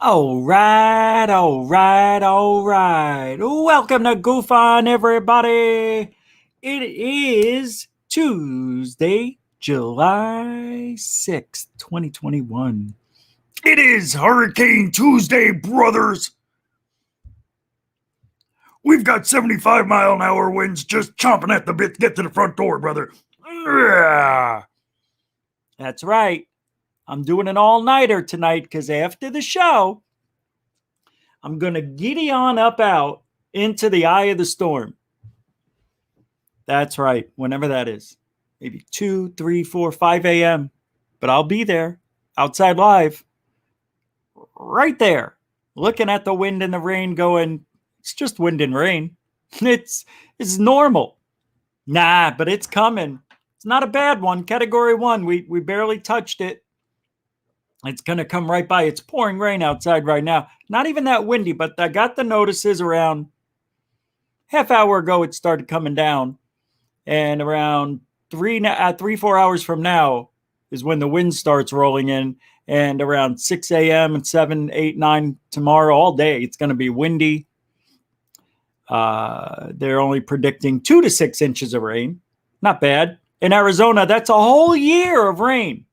All right. Welcome to Goof On, everybody. It is Tuesday, July 6th, 2021. It is Hurricane Tuesday, brothers. We've got 75-mile-an-hour winds just chomping at the bit to get to the front door, brother. That's right. I'm doing an all-nighter tonight because after the show, I'm going to giddy on up out into the eye of the storm. That's right, whenever that is. Maybe 2, 3, 4, 5 a.m. But I'll be there, outside live, right there, looking at the wind and the rain going, it's just wind and rain. It's normal. Nah, but it's coming. It's not a bad one. Category 1, we barely touched it. It's going to come right by. It's pouring rain outside right now. Not even that windy, but I got the notices around half hour ago. It started coming down. And around 4 hours from now is when the wind starts rolling in. And around 6 a.m. and 7, 8, 9 tomorrow, all day, it's going to be windy. They're only predicting 2 to 6 inches of rain. Not bad. In Arizona, that's a whole year of rain.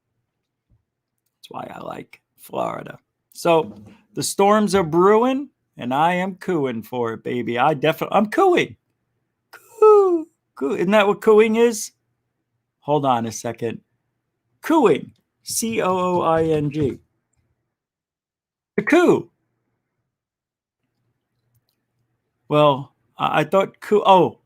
That's why I like Florida. So the storms are brewing, and I am cooing for it, baby. I'm cooing. Coo. Isn't that what cooing is? Hold on a second. Cooing. C-O-O-I-N-G. The coo. Well, I thought coo. Oh.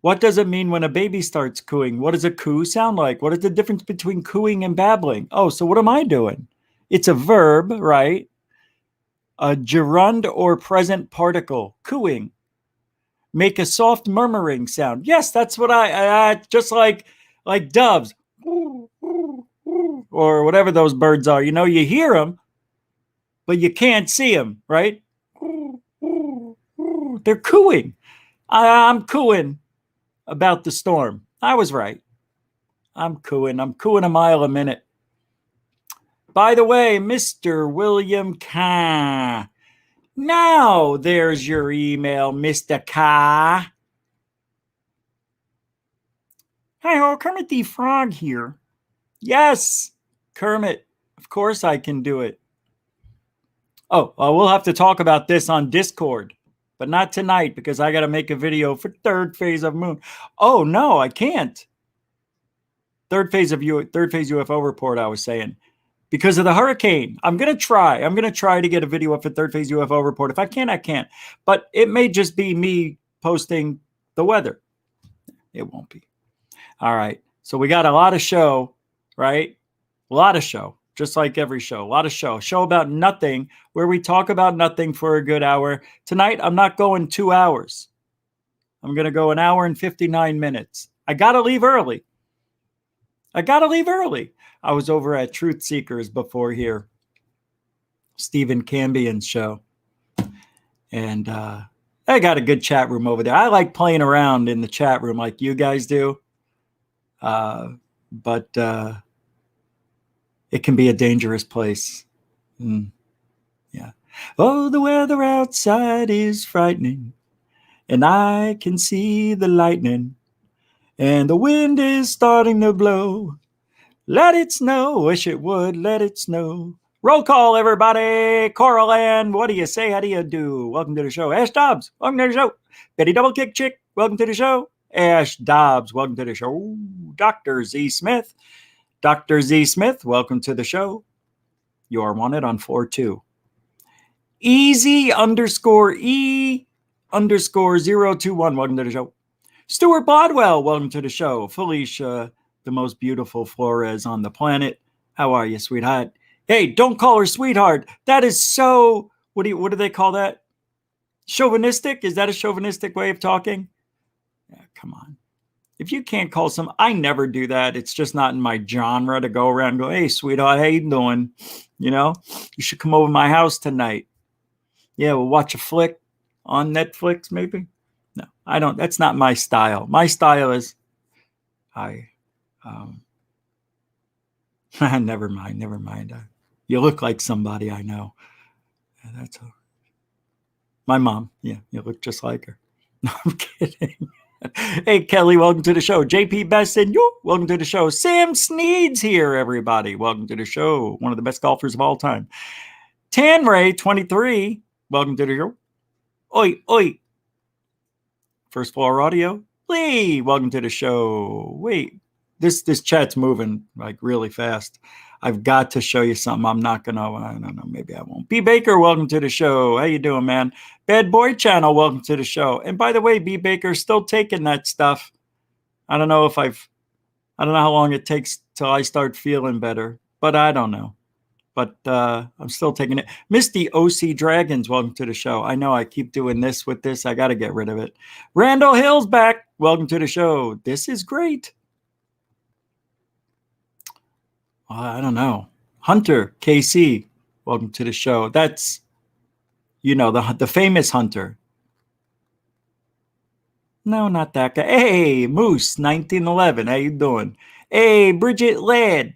What does it mean when a baby starts cooing? What does a coo sound like? What is the difference between cooing and babbling? Oh, so what am I doing? It's a verb, right? A gerund or present particle. Cooing. Make a soft murmuring sound. Yes, that's what I just like doves. Or whatever those birds are. You know, you hear them, but you can't see them, right? They're cooing. I'm cooing about the storm. I was right. I'm cooing a mile a minute. By the way, Mr. William K. Now there's your email, Mr. K. Hi, Kermit the Frog here. Yes, Kermit. Of course I can do it. Oh, we'll have to talk about this on Discord. But not tonight because I got to make a video for third phase of moon. Oh, no, I can't. Third phase UFO report, I was saying. Because of the hurricane. I'm going to try. to get a video up for third phase UFO report. If I can, I can't. But it may just be me posting the weather. It won't be. All right. So we got a lot of show, right? A lot of show. Just like every show, a lot of show. Show about nothing, where we talk about nothing for a good hour. Tonight, I'm not going 2 hours. I'm going to go 1 hour and 59 minutes. I got to leave early. I was over at Truth Seekers before here. Stephen Cambion's show. And I got a good chat room over there. I like playing around in the chat room like you guys do. But it can be a dangerous place. Yeah. Oh, the weather outside is frightening, and I can see the lightning, and the wind is starting to blow. Let it snow. Wish it would. Let it snow. Roll call, everybody. Coral Ann, what do you say? How do you do? Welcome to the show. Ash Dobbs, welcome to the show. Betty Double Kick Chick, welcome to the show. Ash Dobbs, welcome to the show. Dr. Z Smith. Dr. Z Smith, welcome to the show. You are wanted on floor 2. Easy underscore E underscore 021, welcome to the show. Stuart Bodwell, welcome to the show. Felicia, the most beautiful Flores on the planet. How are you, sweetheart? Hey, don't call her sweetheart. That is so, what do they call that? Chauvinistic? Is that a chauvinistic way of talking? Yeah, come on. If you can't call I never do that. It's just not in my genre to go around and go, hey, sweetheart, how you doing? You know, you should come over to my house tonight. Yeah, we'll watch a flick on Netflix, maybe. No, I don't. That's not my style. My style is, never mind. You look like somebody I know. Yeah, that's my mom. Yeah, you look just like her. No, I'm kidding. Hey, Kelly, welcome to the show. JP Besson, welcome to the show. Sam Sneed's here, everybody. Welcome to the show. One of the best golfers of all time. Tanray, 23, welcome to the show. Oi, oi. First Floor Audio. Lee, welcome to the show. Wait, this chat's moving like really fast. I've got to show you something. I don't know, maybe I won't. B Baker, welcome to the show. How you doing, man? Bad Boy Channel, welcome to the show. And by the way, B Baker's still taking that stuff. I don't know how long it takes till I start feeling better, but I don't know. But I'm still taking it. Misty OC Dragons, welcome to the show. I know I keep doing this with this. I got to get rid of it. Randall Hill's back. Welcome to the show. This is great. I don't know. Hunter KC, welcome to the show. That's, the famous Hunter. No, not that guy. Hey, Moose 1911. How you doing? Hey, Bridget Ladd.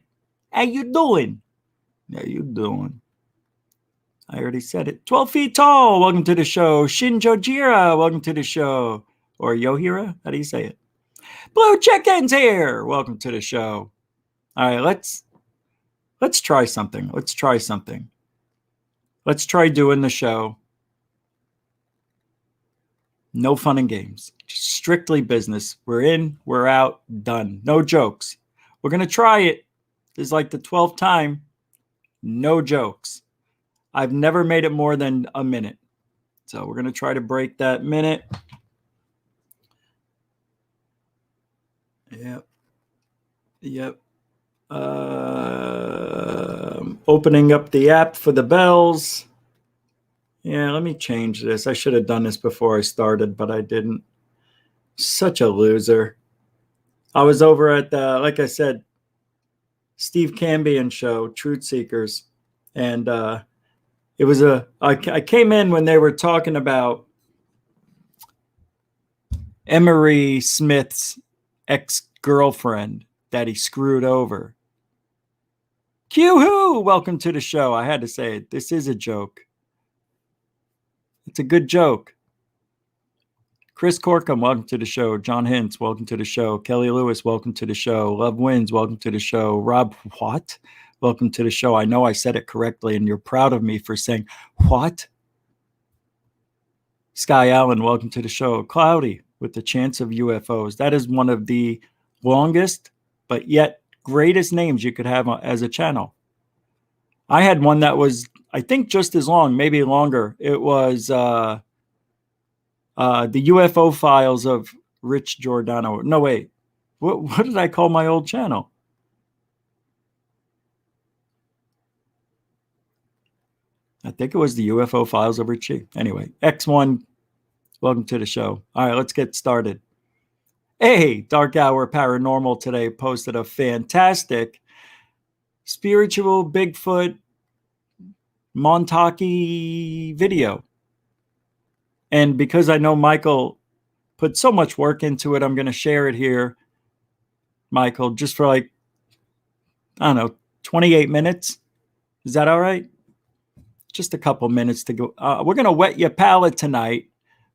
How you doing? How you doing? I already said it. 12 feet tall. Welcome to the show. Shinjo Jira. Welcome to the show. Or Yohira. How do you say it? Blue Chickens here. Welcome to the show. All right, let's try something. Let's try doing the show. No fun and games. Just strictly business. We're in, we're out, done. No jokes. We're going to try it. This is like the 12th time. No jokes. I've never made it more than a minute. So we're going to try to break that minute. Yep. Opening up the app for the bells. Yeah, let me change this. I should have done this before I started, but I didn't. Such a loser. I was over at the, like I said, Steve Cambion show, Truth Seekers. And it was I came in when they were talking about Emery Smith's ex-girlfriend that he screwed over. Q-hoo, welcome to the show. I had to say it. This is a joke. It's a good joke. Chris Corkum, welcome to the show. John Hintz, welcome to the show. Kelly Lewis, welcome to the show. Love Wins, welcome to the show. Rob What? Welcome to the show. I know I said it correctly, and you're proud of me for saying what? Sky Allen, welcome to the show. Cloudy, with the chance of UFOs. That is one of the longest, but yet greatest names you could have as a channel. I had one that was, I think, just as long, maybe longer. It was the UFO Files of Rich Giordano. No, wait. What did I call my old channel? I think it was the UFO Files of Richie. Anyway, X1, welcome to the show. All right, let's get started. Hey, Dark Hour Paranormal today posted a fantastic spiritual Bigfoot Montauk video. And because I know Michael put so much work into it, I'm going to share it here, Michael, just for 28 minutes. Is that all right? Just a couple minutes to go. We're going to wet your palate tonight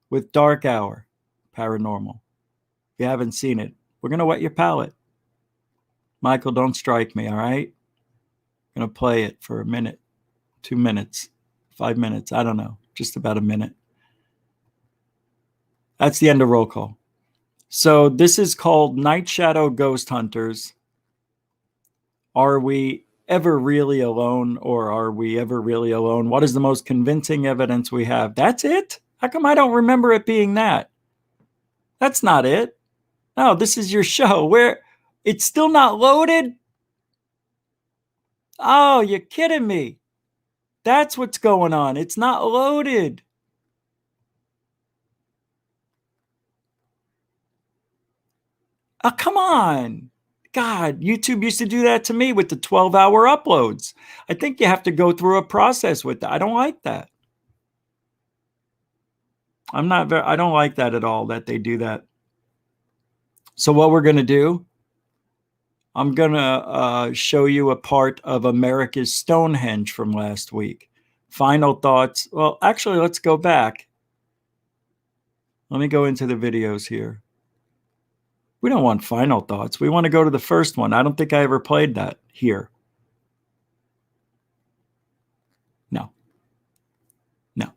with Dark Hour Paranormal. If you haven't seen it, we're going to wet your palate. Michael, don't strike me, all right? I'm going to play it for a minute, 2 minutes, 5 minutes. I don't know, just about a minute. That's the end of roll call. So this is called Night Shadow Ghost Hunters. Are we ever really alone, or are we ever really alone? What is the most convincing evidence we have? That's it? How come I don't remember it being that? That's not it. No, this is your show. Where it's still not loaded? Oh, you're kidding me. That's what's going on. It's not loaded. Oh, come on. God, YouTube used to do that to me with the 12-hour uploads. I think you have to go through a process with that. I don't like that. I don't like that at all, that they do that. So what we're going to do, I'm going to show you a part of America's Stonehenge from last week. Final thoughts. Well, actually, let's go back. Let me go into the videos here. We don't want final thoughts. We want to go to the first one. I don't think I ever played that here. No. No.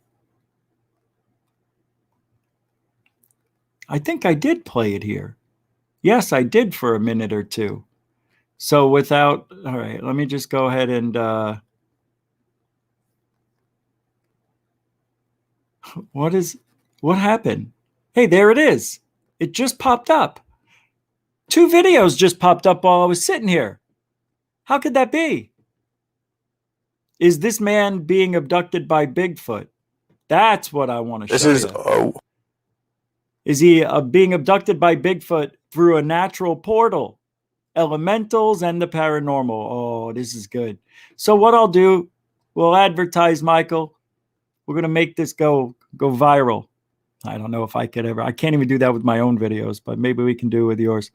I think I did play it here. Yes, I did for a minute or two. So all right, let me just go ahead and, what happened? Hey, there it is. It just popped up. 2 videos just popped up while I was sitting here. How could that be? Is this man being abducted by Bigfoot? That's what I want to show you. Is he being abducted by Bigfoot through a natural portal? Elementals and the paranormal. Oh, this is good. So what I'll do, we'll advertise, Michael. We're going to make this go viral. I don't know if I can't even do that with my own videos, but maybe we can do it with yours.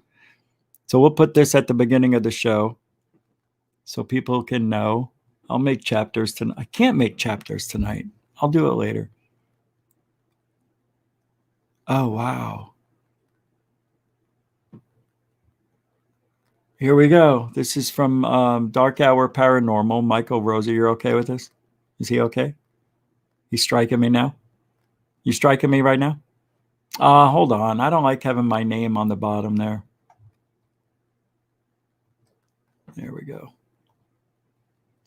So we'll put this at the beginning of the show so people can know. I'll make chapters tonight. I can't make chapters tonight. I'll do it later. Oh, wow. Here we go. This is from Dark Hour Paranormal. Michael Rosa, you're okay with this? Is he okay? He's striking me now? You striking me right now? Hold on. I don't like having my name on the bottom there. There we go.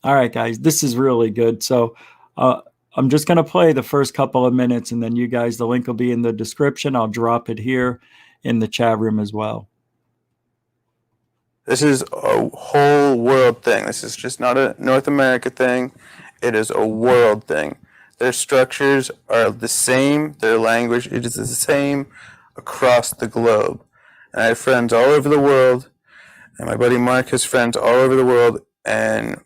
All right, guys. This is really good. So I'm just going to play the first couple of minutes, and then you guys, the link will be in the description. I'll drop it here in the chat room as well. This is a whole world thing. This is just not a North America thing. It is a world thing. Their structures are the same. Their language is the same across the globe. And I have friends all over the world. And my buddy Mark has friends all over the world. And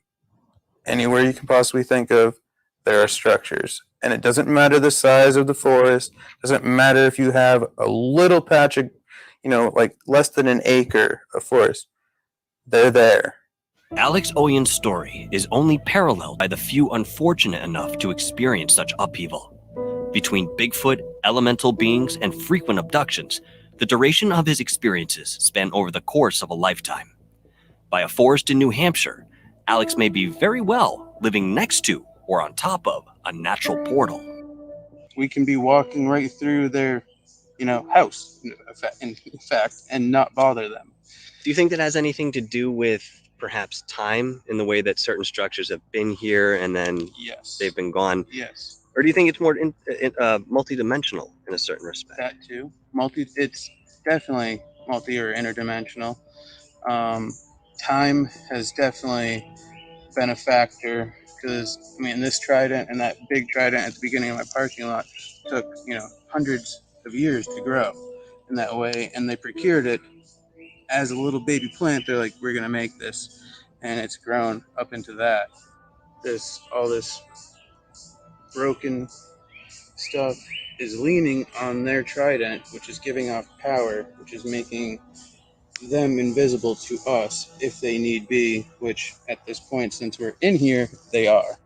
anywhere you can possibly think of, there are structures. And it doesn't matter the size of the forest. It doesn't matter if you have a little patch of, like less than an acre of forest. They're there. Alex Oyen's story is only paralleled by the few unfortunate enough to experience such upheaval. Between Bigfoot, elemental beings, and frequent abductions, the duration of his experiences span over the course of a lifetime. By a forest in New Hampshire, Alex may be very well living next to or on top of a natural portal. We can be walking right through their, house, in fact, and not bother them. Do you think that has anything to do with perhaps time in the way that certain structures have been here and then they've been gone? Yes. Or do you think it's more multidimensional in a certain respect? That too. It's definitely multi or interdimensional. Time has definitely been a factor because, this trident and that big trident at the beginning of my parking lot took, hundreds of years to grow in that way. And they procured it as a little baby plant. They're like, we're going to make this. And it's grown up into that. All this broken stuff is leaning on their trident, which is giving off power, which is making them invisible to us if they need be, which at this point, since we're in here, they are.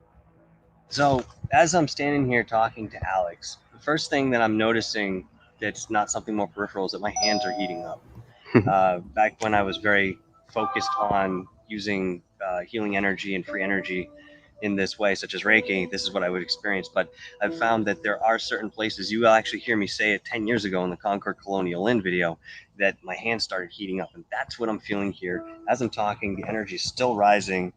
So as I'm standing here talking to Alex, the first thing that I'm noticing that's not something more peripheral is that my hands are heating up. Back when I was very focused on using healing energy and free energy in this way, such as Reiki, this is what I would experience. But I've found that there are certain places, you will actually hear me say it 10 years ago in the Concord Colonial Inn video, that my hands started heating up. And that's what I'm feeling here. As I'm talking, the energy is still rising.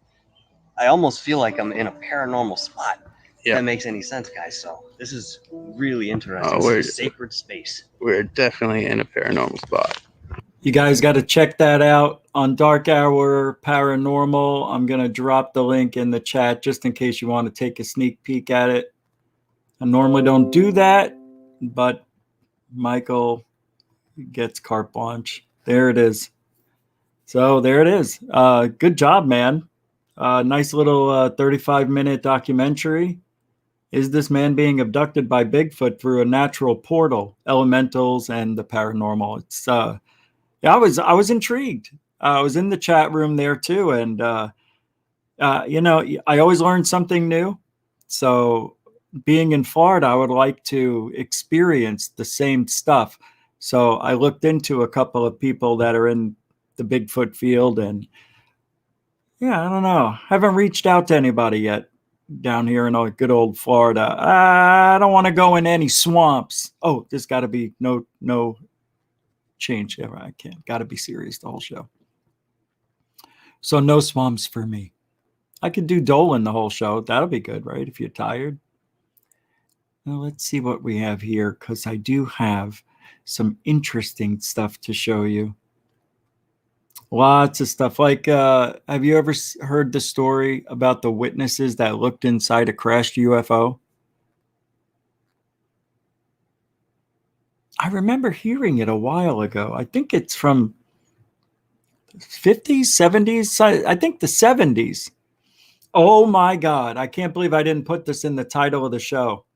I almost feel like I'm in a paranormal spot. If that makes any sense, guys. So this is really interesting. It's a sacred space. We're definitely in a paranormal spot. You guys got to check that out on Dark Hour Paranormal. I'm going to drop the link in the chat just in case you want to take a sneak peek at it. I normally don't do that, but Michael gets carte blanche. There it is. So there it is. Good job, man. Nice little 35-minute documentary. Is this man being abducted by Bigfoot through a natural portal, elementals, and the paranormal? It's yeah, I was intrigued. I was in the chat room there too, and you know, I always learn something new. So being in Florida, I would like to experience the same stuff. So I looked into a couple of people that are in the Bigfoot field, and yeah, I don't know. Haven't reached out to anybody yet down here in good old Florida. I don't want to go in any swamps. Oh, there's got to be no change there. I can't. Got to be serious the whole show. So no swamps for me. I could do Dolan the whole show. That'll be good, right? If you're tired. Now let's see what we have here, because I do have some interesting stuff to show you. Lots of stuff. Like, have you ever heard the story about the witnesses that looked inside a crashed UFO? I remember hearing it a while ago. I think it's from 50s, 70s. I think the 70s. Oh my God. I can't believe I didn't put this in the title of the show.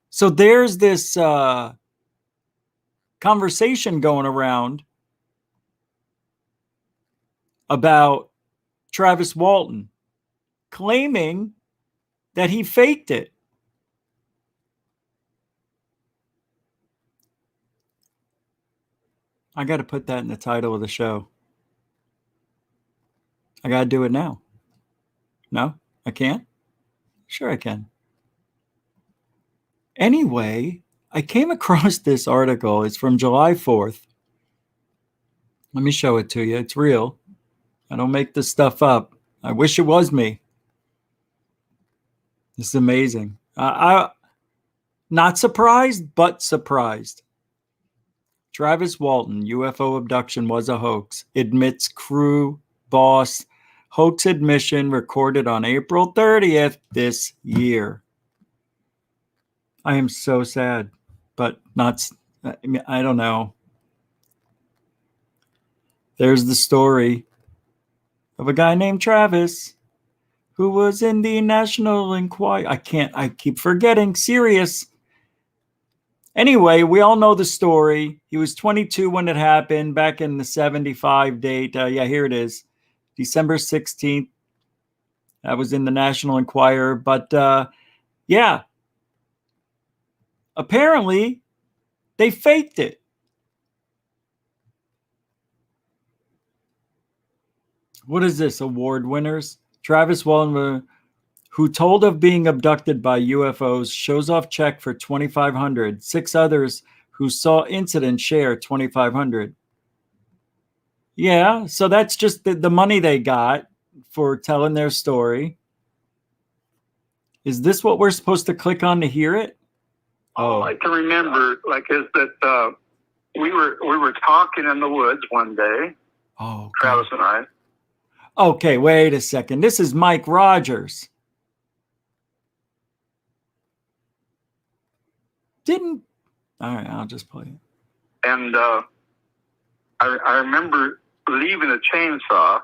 So there's this conversation going around about Travis Walton claiming that he faked it. I got to put that in the title of the show. I got to do it now. No, I can't? Sure I can. Anyway, I came across this article. It's from July 4th. Let me show it to you. It's real. I don't make this stuff up. I wish it was me. This is amazing. I not surprised, but surprised. Travis Walton, UFO abduction was a hoax. Admits crew boss. Hoax admission recorded on April 30th this year. I am so sad, but not, I mean, I don't know. There's the story of a guy named Travis who was in the National Enquirer. I keep forgetting. Sirius. Anyway, we all know the story. He was 22 when it happened, back in the 75 date. Yeah, here it is. December 16th. That was in the National Enquirer. But yeah, apparently they faked it. What is this? Award winners? Travis Walton, who told of being abducted by UFOs, shows off check for $2,500. 6 others who saw incident share $2,500. Yeah, so that's just the money they got for telling their story. Is this what we're supposed to click on to hear it? All I can remember, is that we were talking in the woods one day. Oh, Travis and I. Okay, wait a second. This is Mike Rogers. All right, I'll just play it. And I remember leaving a chainsaw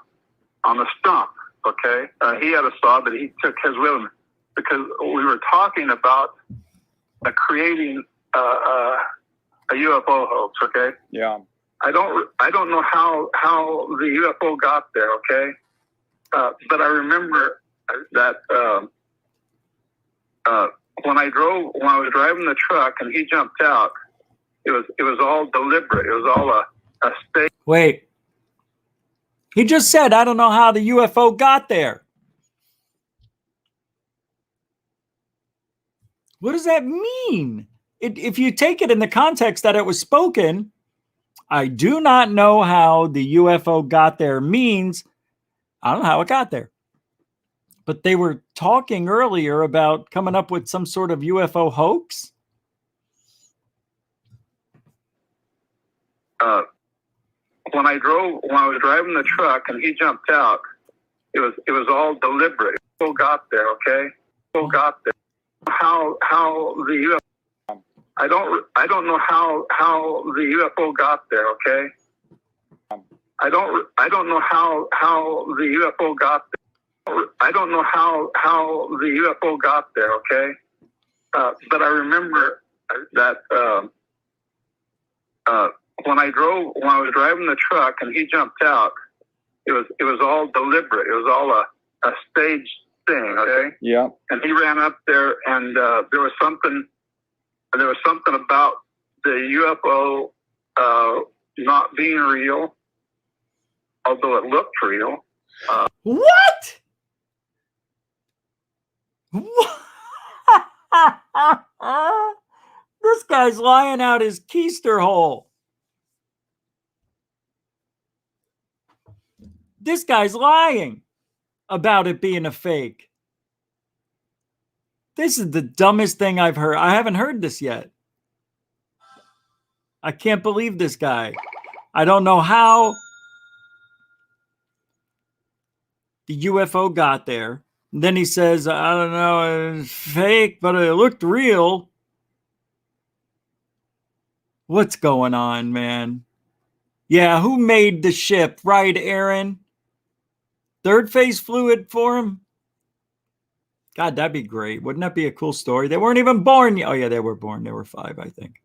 on the stump, okay? He had a saw, but he took his with him because we were talking about creating a UFO hoax, okay? Yeah. I don't know how the UFO got there, okay? But I remember that when I was driving the truck and he jumped out, it was all deliberate. It was all a state. Wait. He just said, I don't know how the UFO got there. What does that mean? If you take it in the context that it was spoken, I do not know how the UFO got there means, I don't know how it got there. But they were talking earlier about coming up with some sort of UFO hoax. When I was driving the truck and he jumped out, it was all deliberate. People got there, okay? People got there. How the UFO? I don't know how the UFO got there, okay? I don't know how the UFO got there. I don't know how the UFO got there, okay? But I remember that when I was driving the truck and he jumped out, it was all deliberate. It was all a staged thing, okay? Yeah. And he ran up there, and there was something about the UFO not being real, although it looked real. What? This guy's lying out his keister hole. This guy's lying about it being a fake. This is the dumbest thing I've heard. I haven't heard this yet. I can't believe this guy. I don't know how the UFO got there. And then he says, I don't know, it's fake, but it looked real. What's going on, man? Yeah, who made the ship? Right, Aaron? Third phase fluid for him? God, that'd be great. Wouldn't that be a cool story? They weren't even born yet. Oh, yeah, they were born. They were 5, I think.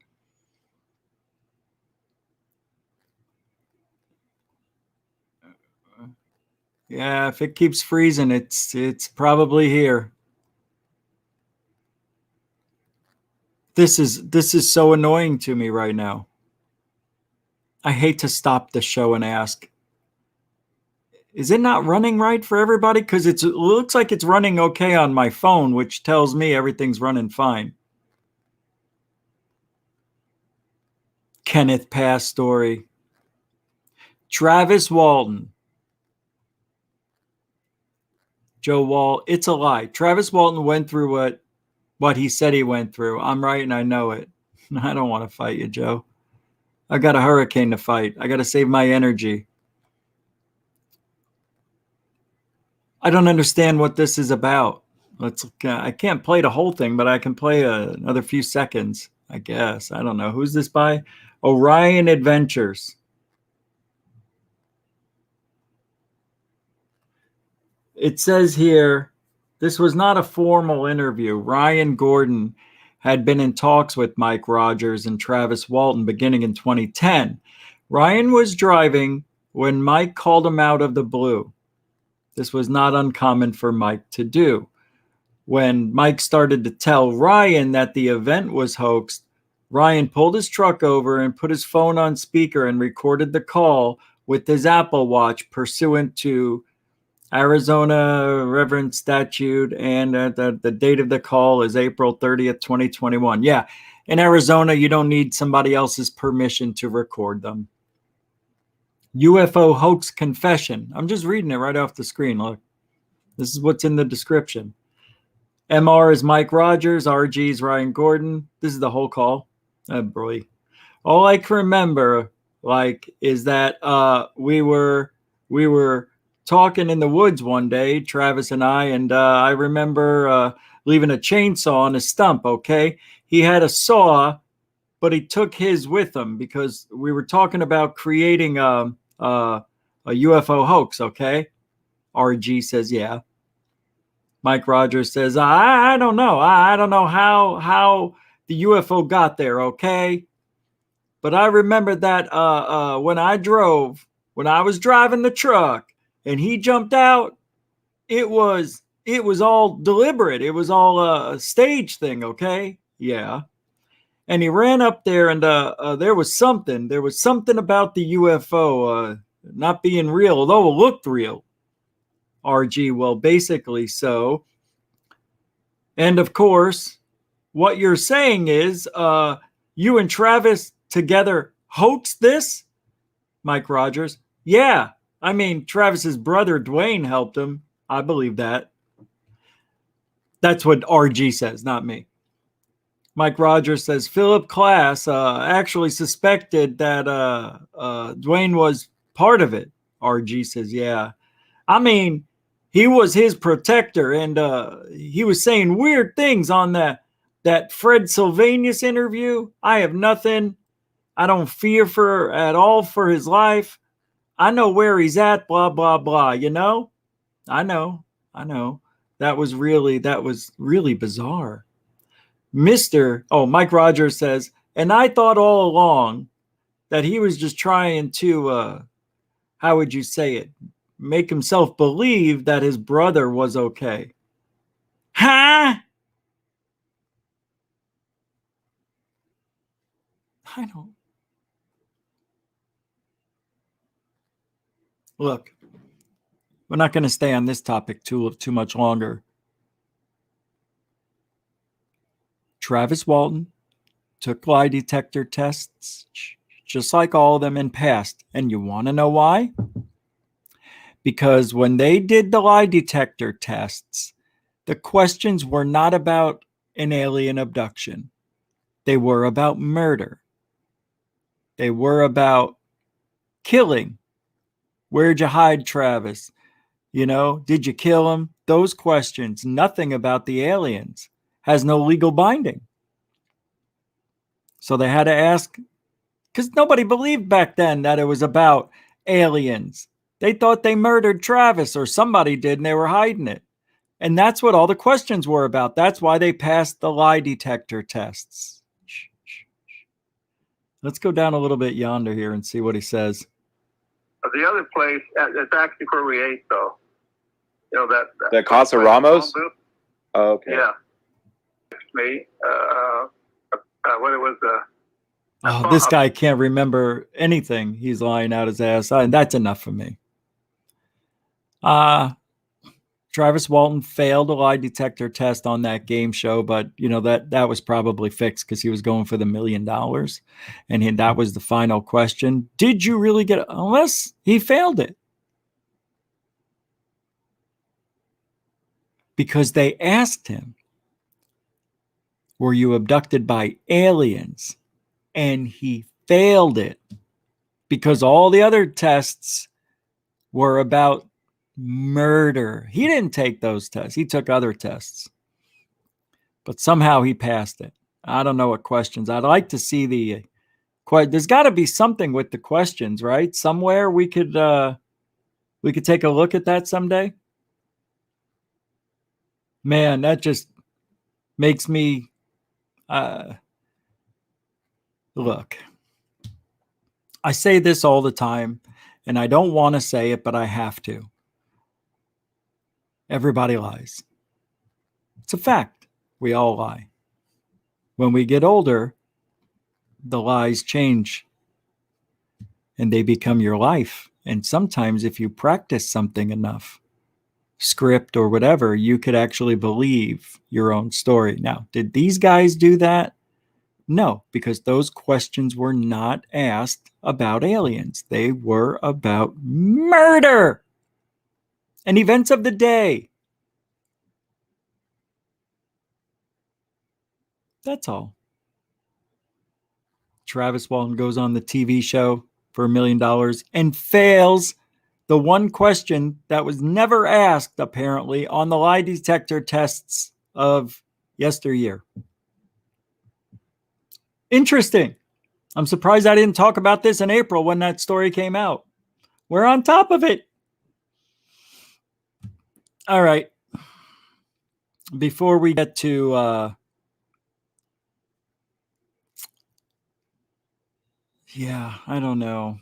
Yeah, if it keeps freezing, it's probably here. This is so annoying to me right now. I hate to stop the show and ask, is it not running right for everybody? Because it looks like it's running okay on my phone, which tells me everything's running fine. Kenneth Pass story. Travis Walton. Joe Wall, it's a lie. Travis Walton went through what he said he went through. I'm right and I know it. I don't want to fight you, Joe. I got a hurricane to fight. I got to save my energy. I don't understand what this is about. I can't play the whole thing, but I can play another few seconds, I guess. I don't know. Who's this by? Orion Adventures. It says here, this was not a formal interview. Ryan Gordon had been in talks with Mike Rogers and Travis Walton beginning in 2010. Ryan was driving when Mike called him out of the blue. This was not uncommon for Mike to do. When Mike started to tell Ryan that the event was hoaxed, Ryan pulled his truck over and put his phone on speaker and recorded the call with his Apple Watch pursuant to Arizona Reverend statute, and the date of the call is April 30th, 2021. Yeah, in Arizona, you don't need somebody else's permission to record them. UFO hoax confession. I'm just reading it right off the screen. Look, this is what's in the description. MR is Mike Rogers. RG is Ryan Gordon. This is the whole call. Oh, boy. All I can remember, is that we were talking in the woods one day, Travis and I remember leaving a chainsaw on a stump, okay? He had a saw, but he took his with him because we were talking about creating a UFO hoax, okay? RG says, yeah. Mike Rogers says, I don't know. I don't know how the UFO got there, okay? But I remember that when I was driving the truck, and he jumped out, it was all deliberate. It was all a stage thing, okay? Yeah. And he ran up there, and there was something about the UFO. not being real, although it looked real. RG, well, basically so. And of course, what you're saying is you and Travis together hoaxed this? Mike Rogers. Yeah. I mean, Travis's brother Dwayne helped him. I believe that. That's what RG says, not me. Mike Rogers says Philip Class actually suspected that Dwayne was part of it. RG says, yeah. I mean, he was his protector, and he was saying weird things on that Fred Sylvanus interview. I have nothing. I don't fear at all for his life. I know where he's at, blah, blah, blah. You know? I know. That was really bizarre. Mike Rogers says, and I thought all along that he was just trying to, how would you say it? Make himself believe that his brother was okay. Huh? I don't. Look, we're not going to stay on this topic too much longer. Travis Walton took lie detector tests, just like all of them, and passed. And you want to know why? Because when they did the lie detector tests, the questions were not about an alien abduction. They were about murder. They were about killing. Where'd you hide Travis? You know, did you kill him? Those questions, nothing about the aliens, has no legal binding. So they had to ask, because nobody believed back then that it was about aliens. They thought they murdered Travis, or somebody did, and they were hiding it. And that's what all the questions were about. That's why they passed the lie detector tests. Let's go down a little bit yonder here and see what he says. The other place, it's actually where we ate, though. You know, that Casa Ramos? Oh, okay. Yeah. Me. What it was. This guy can't remember anything. He's lying out his ass. And that's enough for me. Travis Walton failed a lie detector test on that game show, but you know that was probably fixed because he was going for the $1 million, and that was the final question. Did you really get it? Unless he failed it, because they asked him, "Were you abducted by aliens?" And he failed it because all the other tests were about murder. He didn't take those tests. He took other tests. But somehow he passed it. I don't know what questions. I'd like to see there's got to be something with the questions, right? Somewhere we could take a look at that someday. Man, that just makes me look. I say this all the time, and I don't want to say it, but I have to. Everybody lies. It's a fact. We all lie. When we get older, the lies change and they become your life. And sometimes if you practice something enough, script or whatever, you could actually believe your own story. Now, did these guys do that? No, because those questions were not asked about aliens. They were about murder and events of the day. That's all. Travis Walton goes on the TV show for $1 million and fails the one question that was never asked, apparently, on the lie detector tests of yesteryear. Interesting. I'm surprised I didn't talk about this in April when that story came out. We're on top of it. All right. Before we get to yeah, I don't know.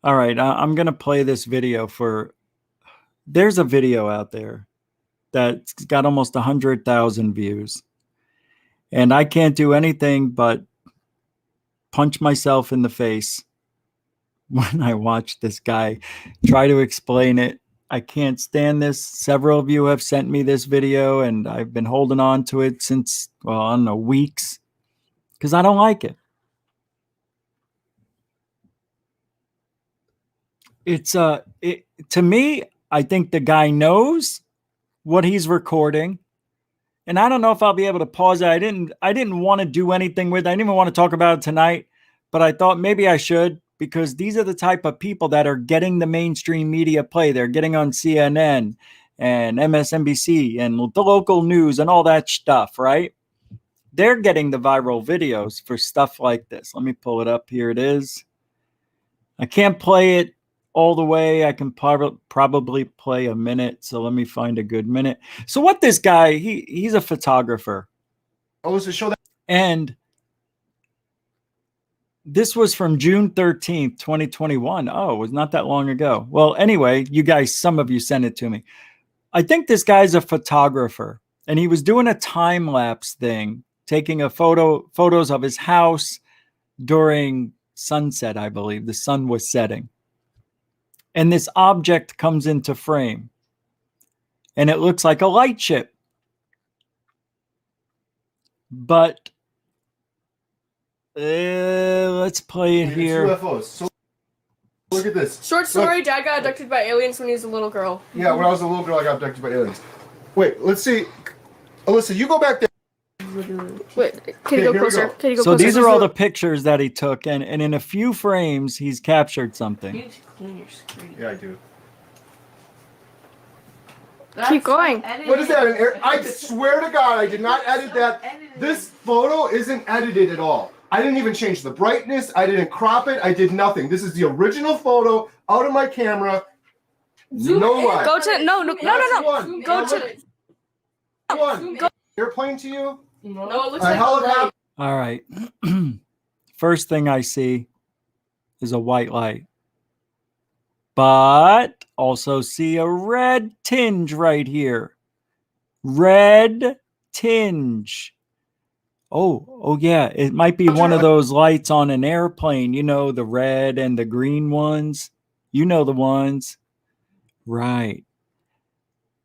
All right, I'm going to play this video there's a video out there that's got almost 100,000 views. And I can't do anything but punch myself in the face when I watch this guy try to explain it. I can't stand this. Several of you have sent me this video, and I've been holding on to it since, well, I don't know, weeks, because I don't like it. It's to me, I think the guy knows what he's recording, and I don't know if I'll be able to pause it. I didn't want to do anything with it. I didn't even want to talk about it tonight, but I thought maybe I should, because these are the type of people that are getting the mainstream media play. They're getting on CNN and MSNBC and the local news and all that stuff, right? They're getting the viral videos for stuff like this. Let me pull it up. Here it is. I can't play it all the way. I can probably play a minute. So let me find a good minute. So what this guy, he's a photographer. Oh, to show that. And this was from June 13th, 2021. Oh, it was not that long ago. Well, anyway, you guys, some of you sent it to me. I think this guy's a photographer, and he was doing a time-lapse thing, taking a photos of his house during sunset, I believe. The sun was setting. And this object comes into frame, and it looks like a light ship. But let's play it here. It's UFOs. So look at this. Short story, Dad got abducted by aliens when he was a little girl. Yeah, when I was a little girl, I got abducted by aliens. Wait, let's see. Alyssa, you go back there. Wait, can you go closer? Can you go So closer? these are all the pictures that he took, and in a few frames, he's captured something. You need to clean your screen. Yeah, I do. Keep going. What is that? I swear to God, I did not edit that. This photo isn't edited at all. I didn't even change the brightness. I didn't crop it. I did nothing. This is the original photo out of my camera. No lie. Go to no. One. Go to One. Airplane to you? no. It looks A like helicopter. All right. First thing I see is a white light, but also see a red tinge right here. Red tinge. Oh yeah. It might be one of those lights on an airplane. You know, the red and the green ones. You know the ones. Right.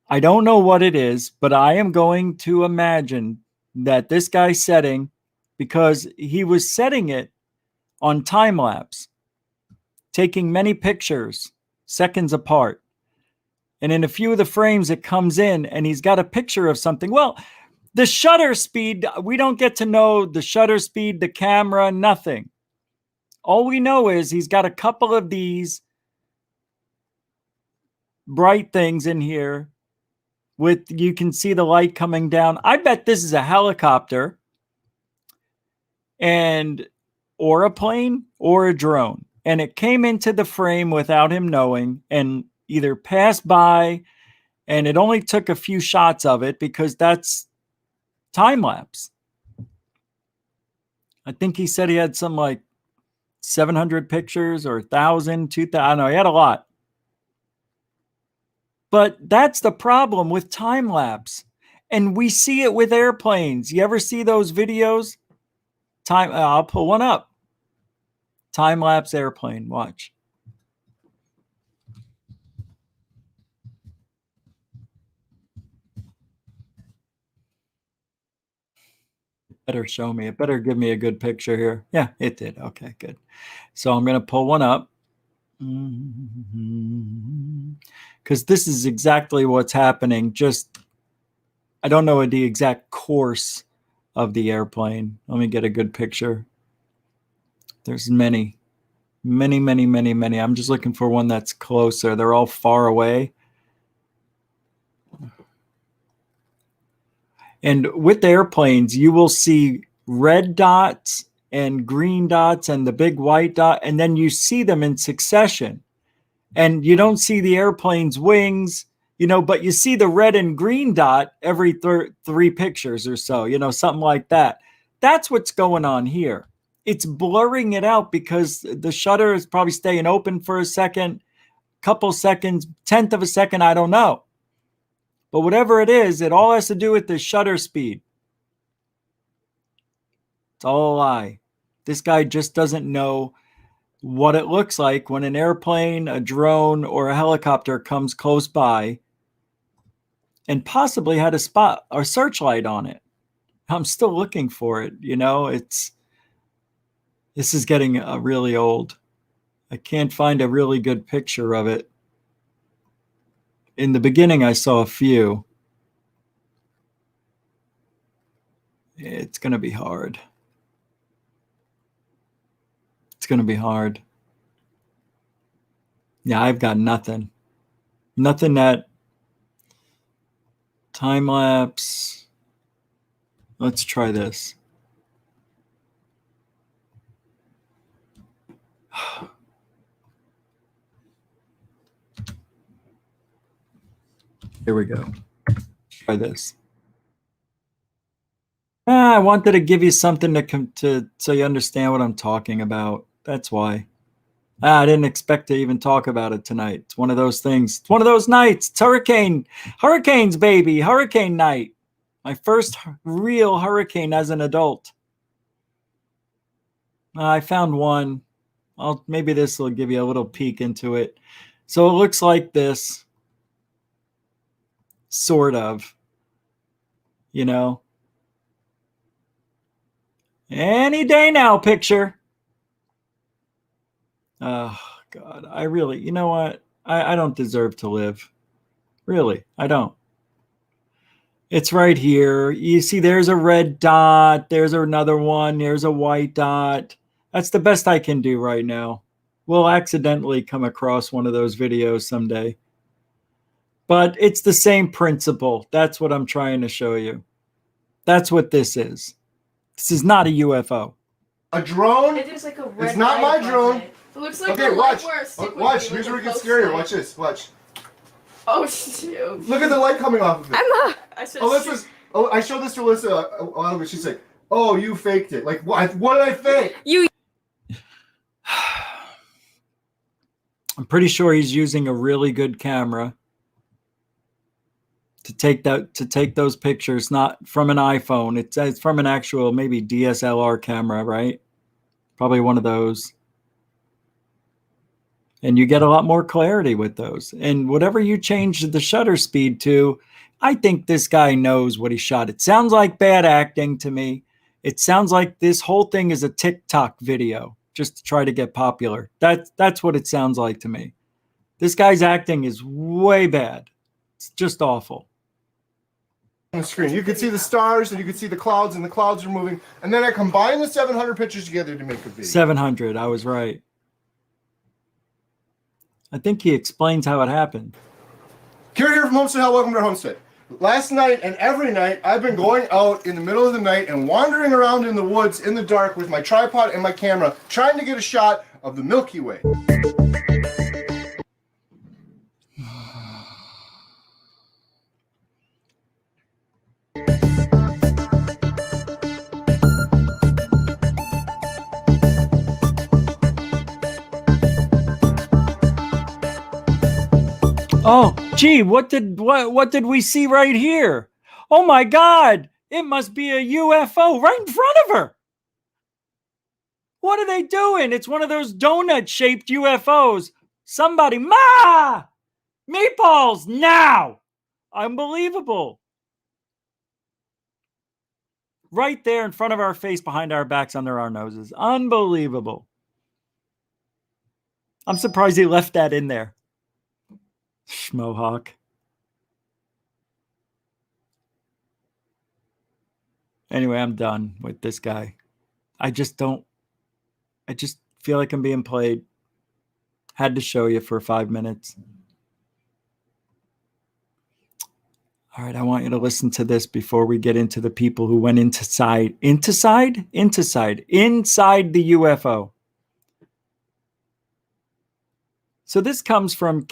I don't know what it is, but I am going to imagine that this guy's setting, because he was setting it on time lapse, taking many pictures seconds apart. And in a few of the frames, it comes in and he's got a picture of something. Well, the shutter speed, we don't get to know the shutter speed, the camera, nothing. All we know is he's got a couple of these bright things in here with, you can see the light coming down. I bet this is a helicopter or a plane or a drone. And it came into the frame without him knowing and either passed by, and it only took a few shots of it because that's time lapse. I think he said he had some like 700 pictures or 1,000, 2,000. I don't know. He had a lot. But that's the problem with time lapse. And we see it with airplanes. You ever see those videos? I'll pull one up. Time lapse airplane. Watch. Better show me. It better give me a good picture here. Yeah, it did. Okay, good. So I'm going to pull one up. Because this is exactly what's happening. Just, I don't know the exact course of the airplane. Let me get a good picture. There's many. I'm just looking for one that's closer. They're all far away. And with airplanes, you will see red dots and green dots and the big white dot, and then you see them in succession. And you don't see the airplane's wings, but you see the red and green dot every 3 pictures or so, something like that. That's what's going on here. It's blurring it out because the shutter is probably staying open for a second, couple seconds, 1/10 of a second, I don't know. But whatever it is, it all has to do with the shutter speed. It's all a lie. This guy just doesn't know what it looks like when an airplane, a drone, or a helicopter comes close by and possibly had a spot or searchlight on it. I'm still looking for it. This is getting really old. I can't find a really good picture of it. In the beginning, I saw a few. It's going to be hard. It's going to be hard. Yeah, I've got nothing. Nothing that time-lapse. Let's try this. Here we go. Try this. I wanted to give you something to so you understand what I'm talking about. That's why. I didn't expect to even talk about it tonight. It's one of those things. It's one of those nights. It's hurricanes, baby. Hurricane night. My first real hurricane as an adult. I found one. Maybe this will give you a little peek into it. So it looks like this. Sort of. Any day now picture. Oh, God. I really, you know what? I don't deserve to live. Really, I don't. It's right here. You see, there's a red dot. There's another one. There's a white dot. That's the best I can do right now. We'll accidentally come across one of those videos someday. But it's the same principle. That's what I'm trying to show you. That's what this is. This is not a UFO. A drone? It is like a red It's not light my drone. on it. It looks like Okay, a watch. light where a stick would Watch. be, Here's like where a it gets post scarier. light. Watch this. Watch. Oh, shoot. Look at the light coming off of it. Emma! I said Alyssa's. Oh, I showed this to Alyssa a while ago. She's like, "Oh, you faked it." Like, what did I fake? I'm pretty sure he's using a really good camera to take those pictures, not from an iPhone. It's from an actual maybe DSLR camera, right? Probably one of those. And you get a lot more clarity with those. And whatever you change the shutter speed to, I think this guy knows what he shot. It sounds like bad acting to me. It sounds like this whole thing is a TikTok video just to try to get popular. That's what it sounds like to me. This guy's acting is way bad. It's just awful. On the screen, you can see the stars and you can see the clouds, and the clouds are moving. And then I combine the 700 pictures together to make a video. 700, I was right. I think he explains how it happened. Carrie here from Homestead Hell. Welcome to our homestead. Last night and every night, I've been going out in the middle of the night and wandering around in the woods in the dark with my tripod and my camera, trying to get a shot of the Milky Way. Oh, gee, what did we see right here? Oh my God, it must be a UFO right in front of her. What are they doing? It's one of those donut-shaped UFOs. Somebody, Ma! Meatballs, now! Unbelievable. Right there in front of our face, behind our backs, under our noses. Unbelievable. I'm surprised he left that in there. Schmohawk. Anyway, I'm done with this guy. I just feel like I'm being played. Had to show you for 5 minutes. All right, I want you to listen to this before we get into the people who went inside the UFO. So this comes from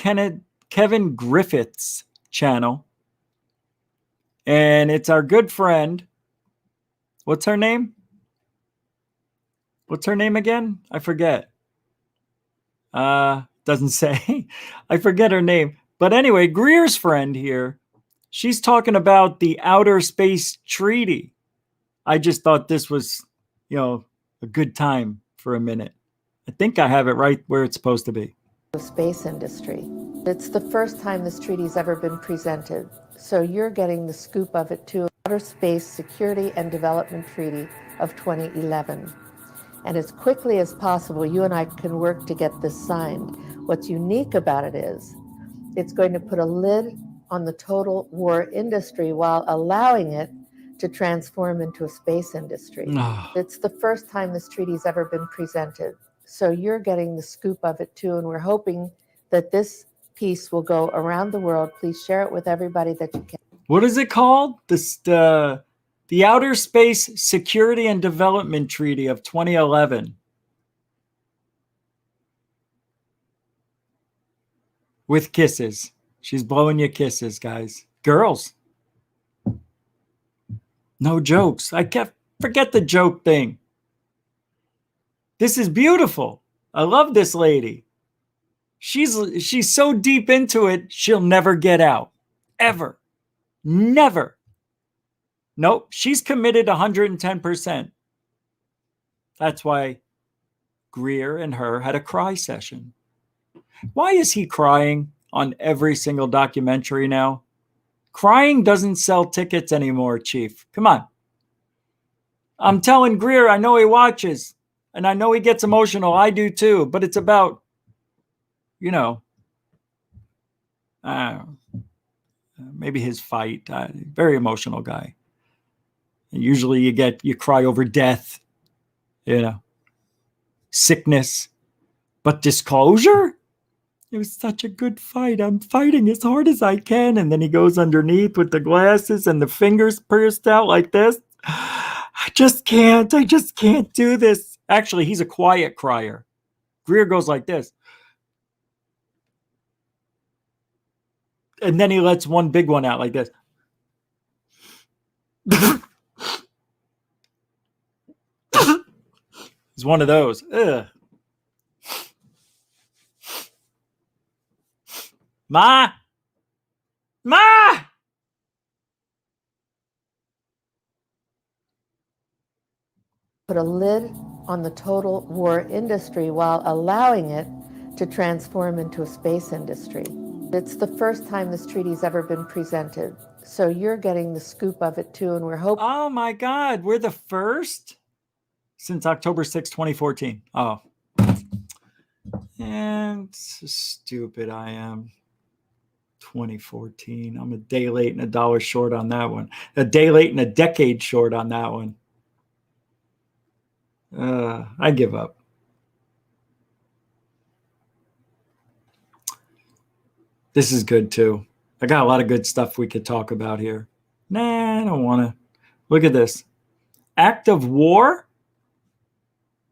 Kevin Griffith's channel. And it's our good friend. What's her name? What's her name again? I forget. Doesn't say. I forget her name. But anyway, Greer's friend here, she's talking about the Outer Space Treaty. I just thought this was, a good time for a minute. I think I have it right where it's supposed to be. The space industry. It's the first time this treaty's ever been presented, so you're getting the scoop of it too. Outer Space Security and Development Treaty of 2011. And as quickly as possible, you and I can work to get this signed. What's unique about it is it's going to put a lid on the total war industry while allowing it to transform into a space industry. It's the first time this treaty's ever been presented. So you're getting the scoop of it too, and we're hoping that this piece will go around the world. Please share it with everybody that you can. What is it called? The Outer Space Security and Development Treaty of 2011. With kisses. She's blowing you kisses, guys. Girls. No jokes. I can't forget the joke thing. This is beautiful. I love this lady. She's so deep into it, she'll never get out. Ever. Never. Nope. She's committed 110%. That's why Greer and her had a cry session. Why is he crying on every single documentary now? Crying doesn't sell tickets anymore, Chief. Come on. I'm telling Greer, I know he watches, and I know he gets emotional. I do too, but it's about, you know, maybe his fight. Very emotional guy. And usually you cry over death, you know, sickness, but disclosure? It was such a good fight. I'm fighting as hard as I can. And then he goes underneath with the glasses and the fingers pierced out like this. I just can't do this. Actually, he's a quiet crier. Greer goes like this. And then he lets one big one out like this. He's one of those. Ugh. Ma! Put a lid on the total war industry while allowing it to transform into a space industry. It's the first time this treaty's ever been presented. So you're getting the scoop of it too, and we're hoping. Oh my God, we're the first since October 6, 2014. Oh. And so stupid I am. 2014. I'm a day late and $1 short on that one. A day late and a decade short on that one. I give up. This is good too. I got a lot of good stuff we could talk about here. Nah, I don't want to. Look at this. Act of war?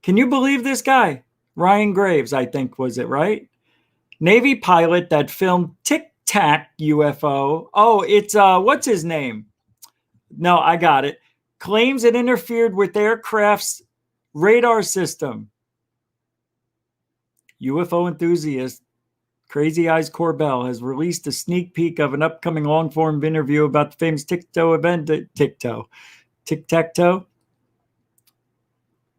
Can you believe this guy? Ryan Graves, I think, was it, right? Navy pilot that filmed Tic-Tac UFO. Oh, it's, what's his name? No, I got it. Claims it interfered with aircraft's radar system. UFO enthusiast Crazy Eyes Corbell has released a sneak peek of an upcoming long-form interview about the famous Tic-Tac event. Tic-Tac-Toe?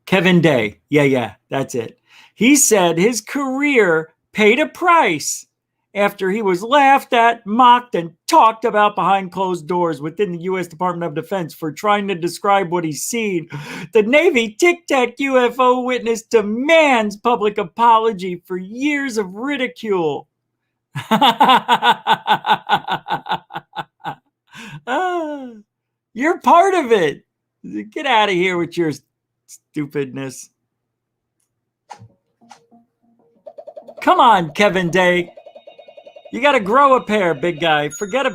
Kevin Day. Yeah, that's it. He said his career paid a price after he was laughed at, mocked, and talked about behind closed doors within the U.S. Department of Defense for trying to describe what he's seen. The Navy Tic-Tac UFO witness demands public apology for years of ridicule. You're part of it. Get out of here with your stupidness. Come on, Kevin Day. You got to grow a pair, big guy. Forget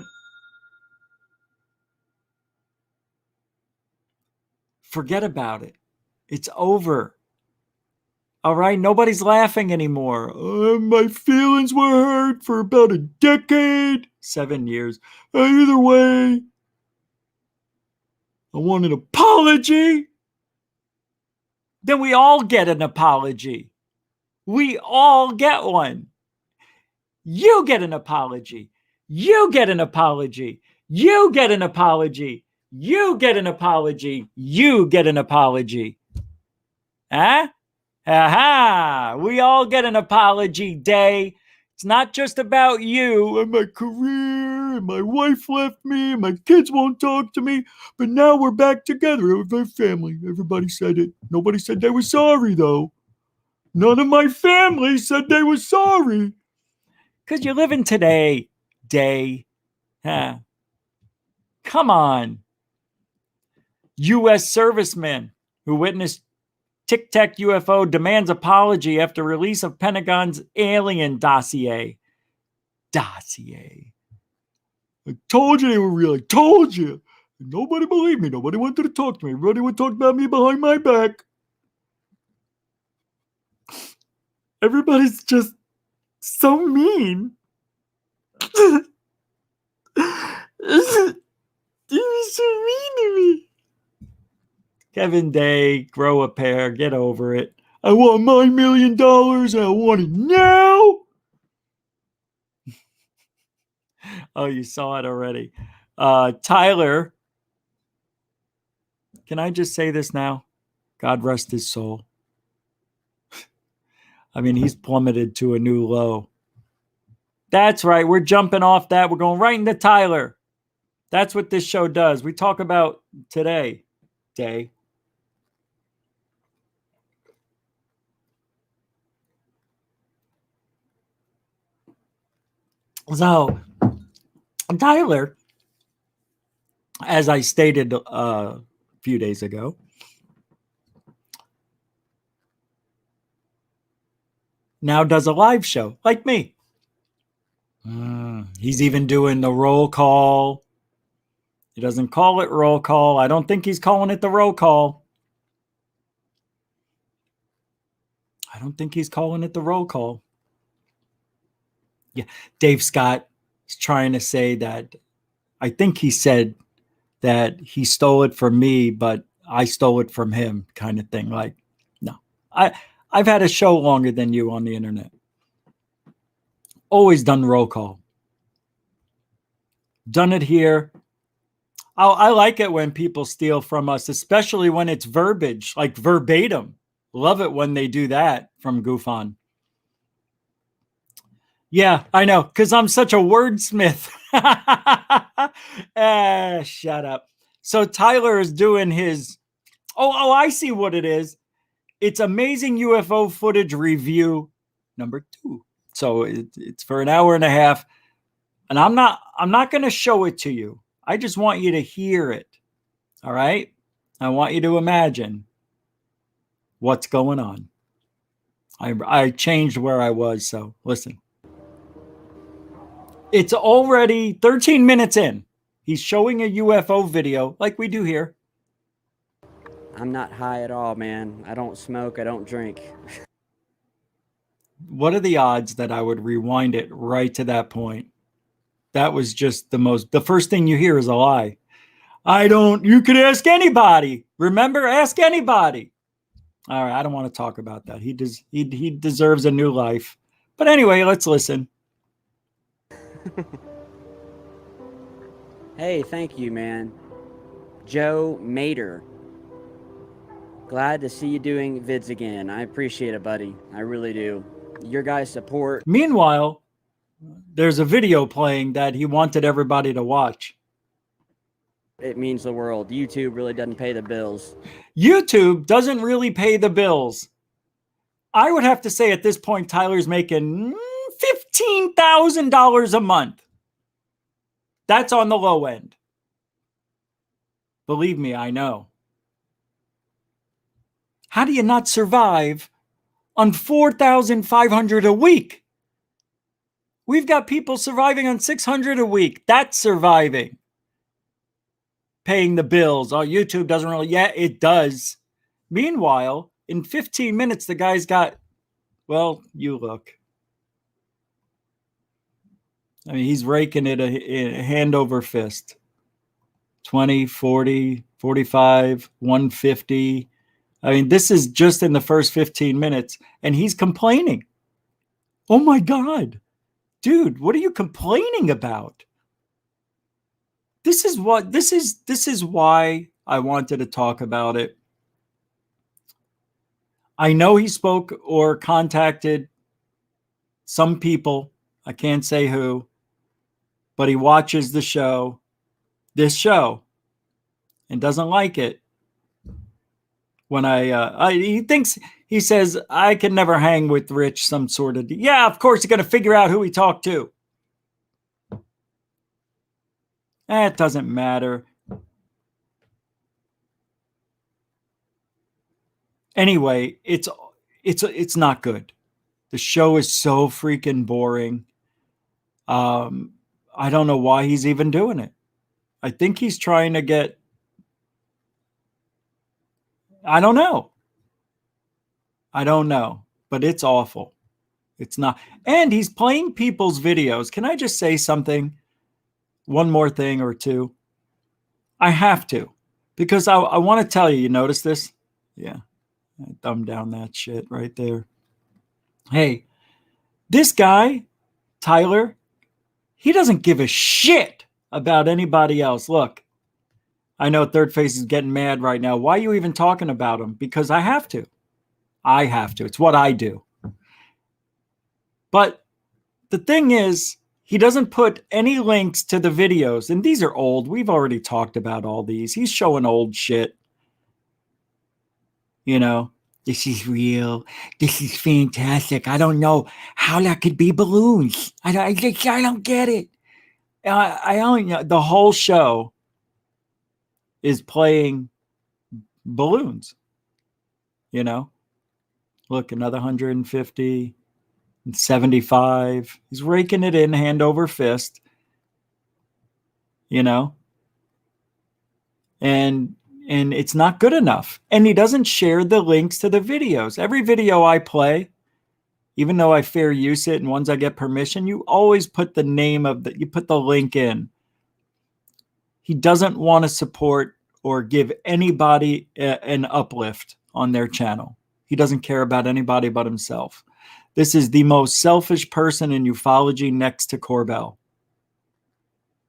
about it. It's over. All right? Nobody's laughing anymore. My feelings were hurt for about a decade. 7 years. Either way, I want an apology. Then we all get an apology. We all get one. You get an apology. You get an apology. You get an apology. You get an apology. You get an apology. Huh? Aha! We all get an apology day. It's not just about you and my career, and my wife left me, and my kids won't talk to me, but now we're back together with our family. Everybody said it. Nobody said they were sorry, though. None of my family said they were sorry. Because you're living today, day. Huh. Come on. U.S. serviceman who witnessed Tic-Tac UFO demands apology after release of Pentagon's alien dossier. I told you they were real. I told you. Nobody believed me. Nobody wanted to talk to me. Everybody would talk about me behind my back. Everybody's just so mean. You're so mean to me. Kevin Day, grow a pair, get over it. I want my $1 million and I want it now. Oh, you saw it already. Tyler, can I just say this now? God rest his soul. I mean, he's plummeted to a new low. That's right. We're jumping off that. We're going right into Tyler. That's what this show does. We talk about today, Day. So, Tyler, as I stated a few days ago, now does a live show like me. He's even doing the roll call. He doesn't call it roll call. I don't think he's calling it the roll call. I don't think he's calling it the roll call. Yeah, Dave Scott is trying to say that. I think he said that he stole it from me, but I stole it from him, kind of thing. Like, no, I've had a show longer than you on the internet. Always done roll call. Done it here. I like it when people steal from us, especially when it's verbiage, like verbatim. Love it when they do that from Goof On. Yeah, I know, because I'm such a wordsmith. Shut up. So Tyler is doing his... Oh, I see what it is. It's Amazing UFO Footage Review number 2. So it's for an hour and a half. And I'm not going to show it to you. I just want you to hear it. All right? I want you to imagine what's going on. I changed where I was, so listen. It's already 13 minutes in. He's showing a UFO video like we do here. I'm not high at all, man. I don't smoke. I don't drink. What are the odds that I would rewind it right to that point? That was just the first thing you hear is a lie. You could ask anybody. Remember, ask anybody. All right, I don't want to talk about that. He deserves a new life. But anyway, let's listen. Hey, thank you, man. Joe Mater. Glad to see you doing vids again. I appreciate it, buddy. I really do. Your guys' support. Meanwhile, there's a video playing that he wanted everybody to watch. It means the world. YouTube really doesn't pay the bills. YouTube doesn't really pay the bills. I would have to say at this point, Tyler's making $15,000 a month. That's on the low end. Believe me, I know. How do you not survive on $4,500 a week? We've got people surviving on $600 a week. That's surviving. Paying the bills. Oh, YouTube doesn't really. Yeah, it does. Meanwhile, in 15 minutes, the guy's got, well, you look. I mean, he's raking it a hand over fist. 20, 40, 45, 150. I mean, this is just in the first 15 minutes, and he's complaining. Oh my God. Dude, what are you complaining about? This is why I wanted to talk about it. I know he spoke or contacted some people. I can't say who, but he watches this show, and doesn't like it. When he says, I can never hang with Rich, some sort of, yeah, of course, you're going to figure out who he talked to. It doesn't matter. Anyway, it's not good. The show is so freaking boring. I don't know why he's even doing it. I think he's trying to get, I don't know, but it's awful. It's not. And he's playing people's videos. Can I just say something? One more thing or two. I have to, because I want to tell you, you notice this? Yeah. I thumbed down that shit right there. Hey, this guy, Tyler, he doesn't give a shit about anybody else. Look, I know Third Face is getting mad right now. Why are you even talking about him? Because I have to. It's what I do. But the thing is, he doesn't put any links to the videos. And these are old. We've already talked about all these. He's showing old shit. You know, this is real. This is fantastic. I don't know how that could be balloons. I don't get it. I only know the whole show is playing balloons. You know, look, another 150, 75. He's raking it in hand over fist. You know, and it's not good enough. And he doesn't share the links to the videos. Every video I play, even though I fair use it and ones I get permission, you always put the name of you put the link in. He doesn't want to support or give anybody an uplift on their channel. He doesn't care about anybody but himself. This is the most selfish person in ufology next to Corbell.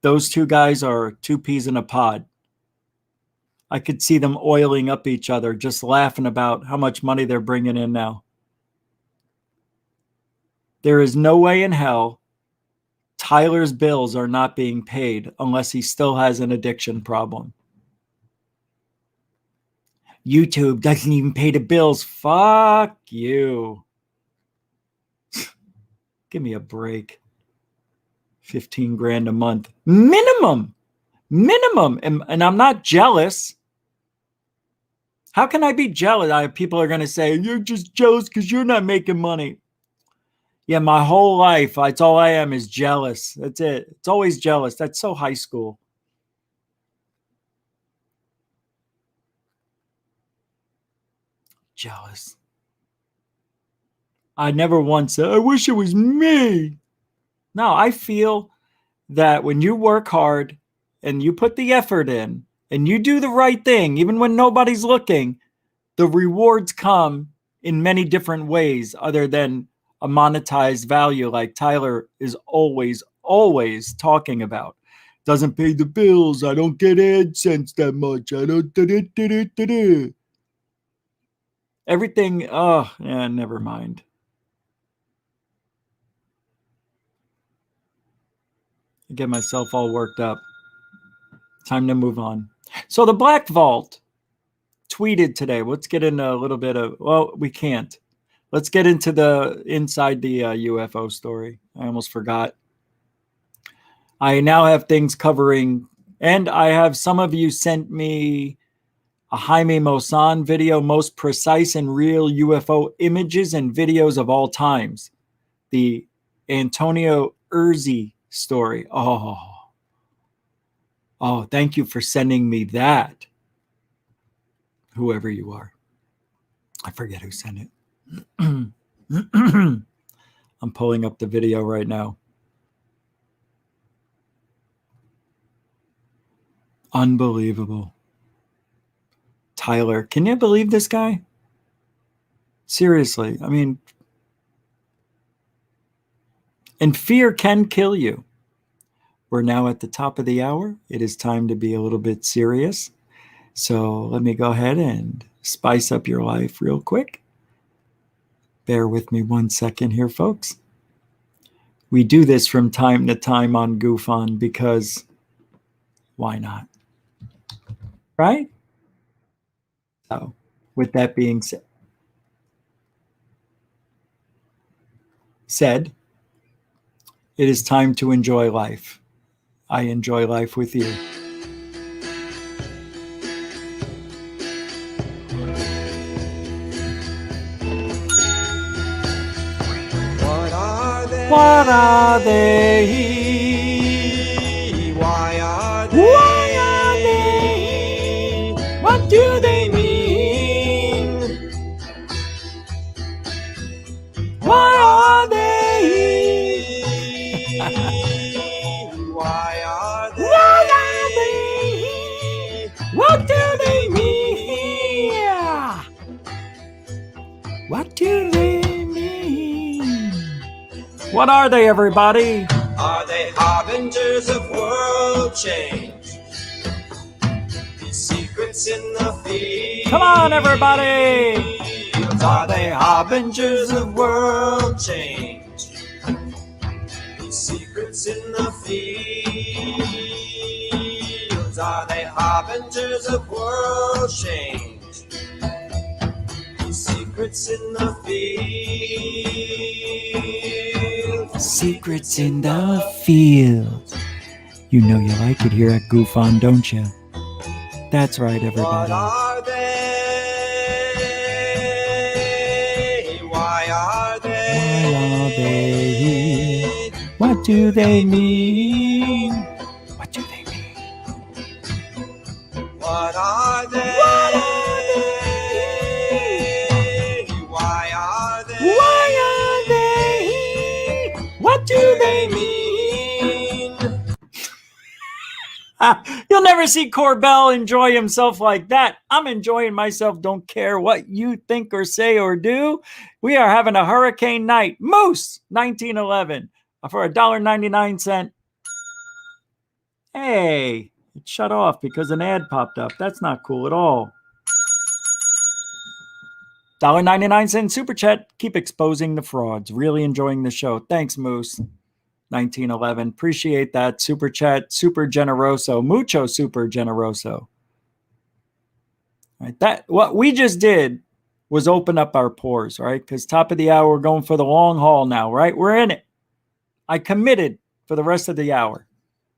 Those two guys are two peas in a pod. I could see them oiling up each other, just laughing about how much money they're bringing in now. There is no way in hell Tyler's bills are not being paid unless he still has an addiction problem. YouTube doesn't even pay the bills. Fuck you. Give me a break. 15 grand a month. Minimum. And I'm not jealous. How can I be jealous? People are going to say, you're just jealous because you're not making money. Yeah, my whole life, that's all I am is jealous. That's it. It's always jealous. That's so high school. Jealous. I never once said, I wish it was me. No, I feel that when you work hard and you put the effort in and you do the right thing, even when nobody's looking, the rewards come in many different ways other than a monetized value like Tyler is always talking about. Doesn't pay the bills. I don't get AdSense that much. I don't. Everything. Oh, yeah, never mind. I get myself all worked up. Time to move on. So the Black Vault tweeted today. Let's get into a little bit of, well, we can't. Let's get into the inside the UFO story. I almost forgot. I now have things covering, and I have some of you sent me a Jaime Maussan video, most precise and real UFO images and videos of all times. The Antonio Urzi story. Oh, thank you for sending me that. Whoever you are. I forget who sent it. I'm pulling up the video right now. Unbelievable. Tyler, can you believe this guy? Seriously, I mean, and fear can kill you. We're now at the top of the hour. It is time to be a little bit serious. So let me go ahead and spice up your life real quick. Bear with me 1 second here, folks. We do this from time to time on Goof On because why not? Right? So, with that being said, it is time to enjoy life. I enjoy life with you. What are they? Why are they? Why are they? What do they mean? Why are they? Why are they? What are they? What do they mean? What do they mean? What are they, everybody? Are they harbingers of world change? These secrets in the field. Come on, everybody! Are they harbingers of world change? These secrets in the fields. Are they harbingers of world change? These secrets in the field. Secrets in the field. You know you like it here at Goof On, don't you? That's right, What everybody. are they? Why are they? Why are they? What do they mean? What do they mean? What are they? What are they? Why are they? Why are they? What do they mean? You'll never see Corbell enjoy himself like that. I'm enjoying myself. Don't care what you think or say or do. We are having a hurricane night. Moose, 1911, for $1.99. Hey, it shut off because an ad popped up. That's not cool at all. $1.99 super chat. Keep exposing the frauds. Really enjoying the show. Thanks, Moose. 1911. Appreciate that. Super chat. Super generoso. Mucho super generoso. Right. That what we just did was open up our pores, right? Because top of the hour, we're going for the long haul now, right? We're in it. I committed for the rest of the hour.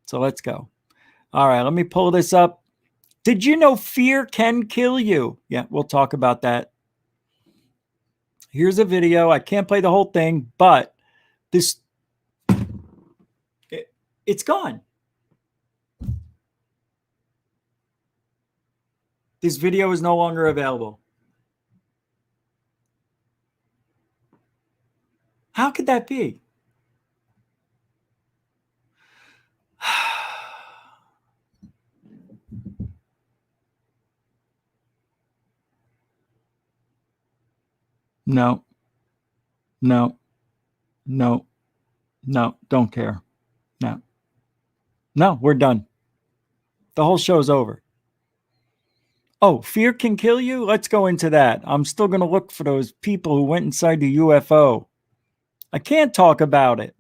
So let's go. All right, let me pull this up. Did you know fear can kill you? Yeah, we'll talk about that. Here's a video. I can't play the whole thing, but this it's gone. This video is no longer available. How could that be? No, no, no, no, don't care. No, no, we're done. The whole show's over. Oh, fear can kill you? Let's go into that. I'm still going to look for those people who went inside the UFO. I can't talk about it.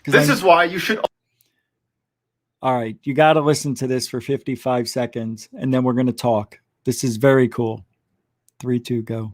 This is why you should. All right, you got to listen to this for 55 seconds, and then we're going to talk. This is very cool. 3, 2, go.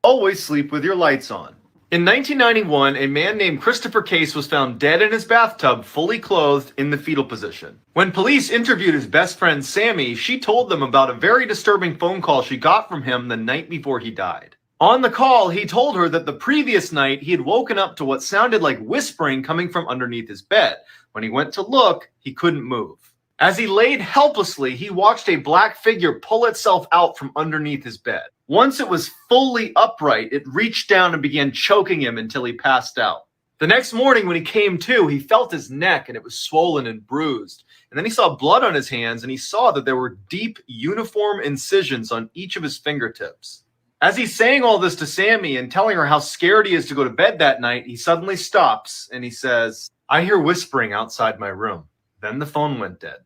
Always sleep with your lights on. In 1991, a man named Christopher Case was found dead in his bathtub, fully clothed in the fetal position. When police interviewed his best friend Sammy, she told them about a very disturbing phone call she got from him the night before he died. On the call, he told her that the previous night he had woken up to what sounded like whispering coming from underneath his bed. When he went to look, he couldn't move. As he laid helplessly, he watched a black figure pull itself out from underneath his bed. Once it was fully upright, it reached down and began choking him until he passed out. The next morning when he came to, he felt his neck and it was swollen and bruised. And then he saw blood on his hands and he saw that there were deep uniform incisions on each of his fingertips. As he's saying all this to Sammy and telling her how scared he is to go to bed that night, he suddenly stops and he says, "I hear whispering outside my room." Then the phone went dead.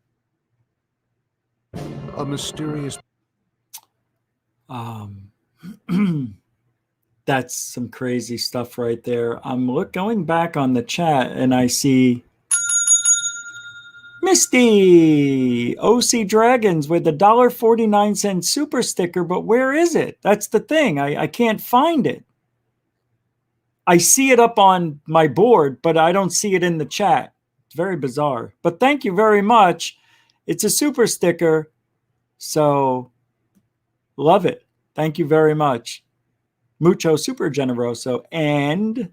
A mysterious... That's some crazy stuff right there. I'm going back on the chat and I see Misty OC Dragons with a $1.49 super sticker, but where is it? That's the thing. I can't find it. I see it up on my board, but I don't see it in the chat. It's very bizarre. But thank you very much. It's a super sticker. So love it. Thank you very much. Mucho super generoso. And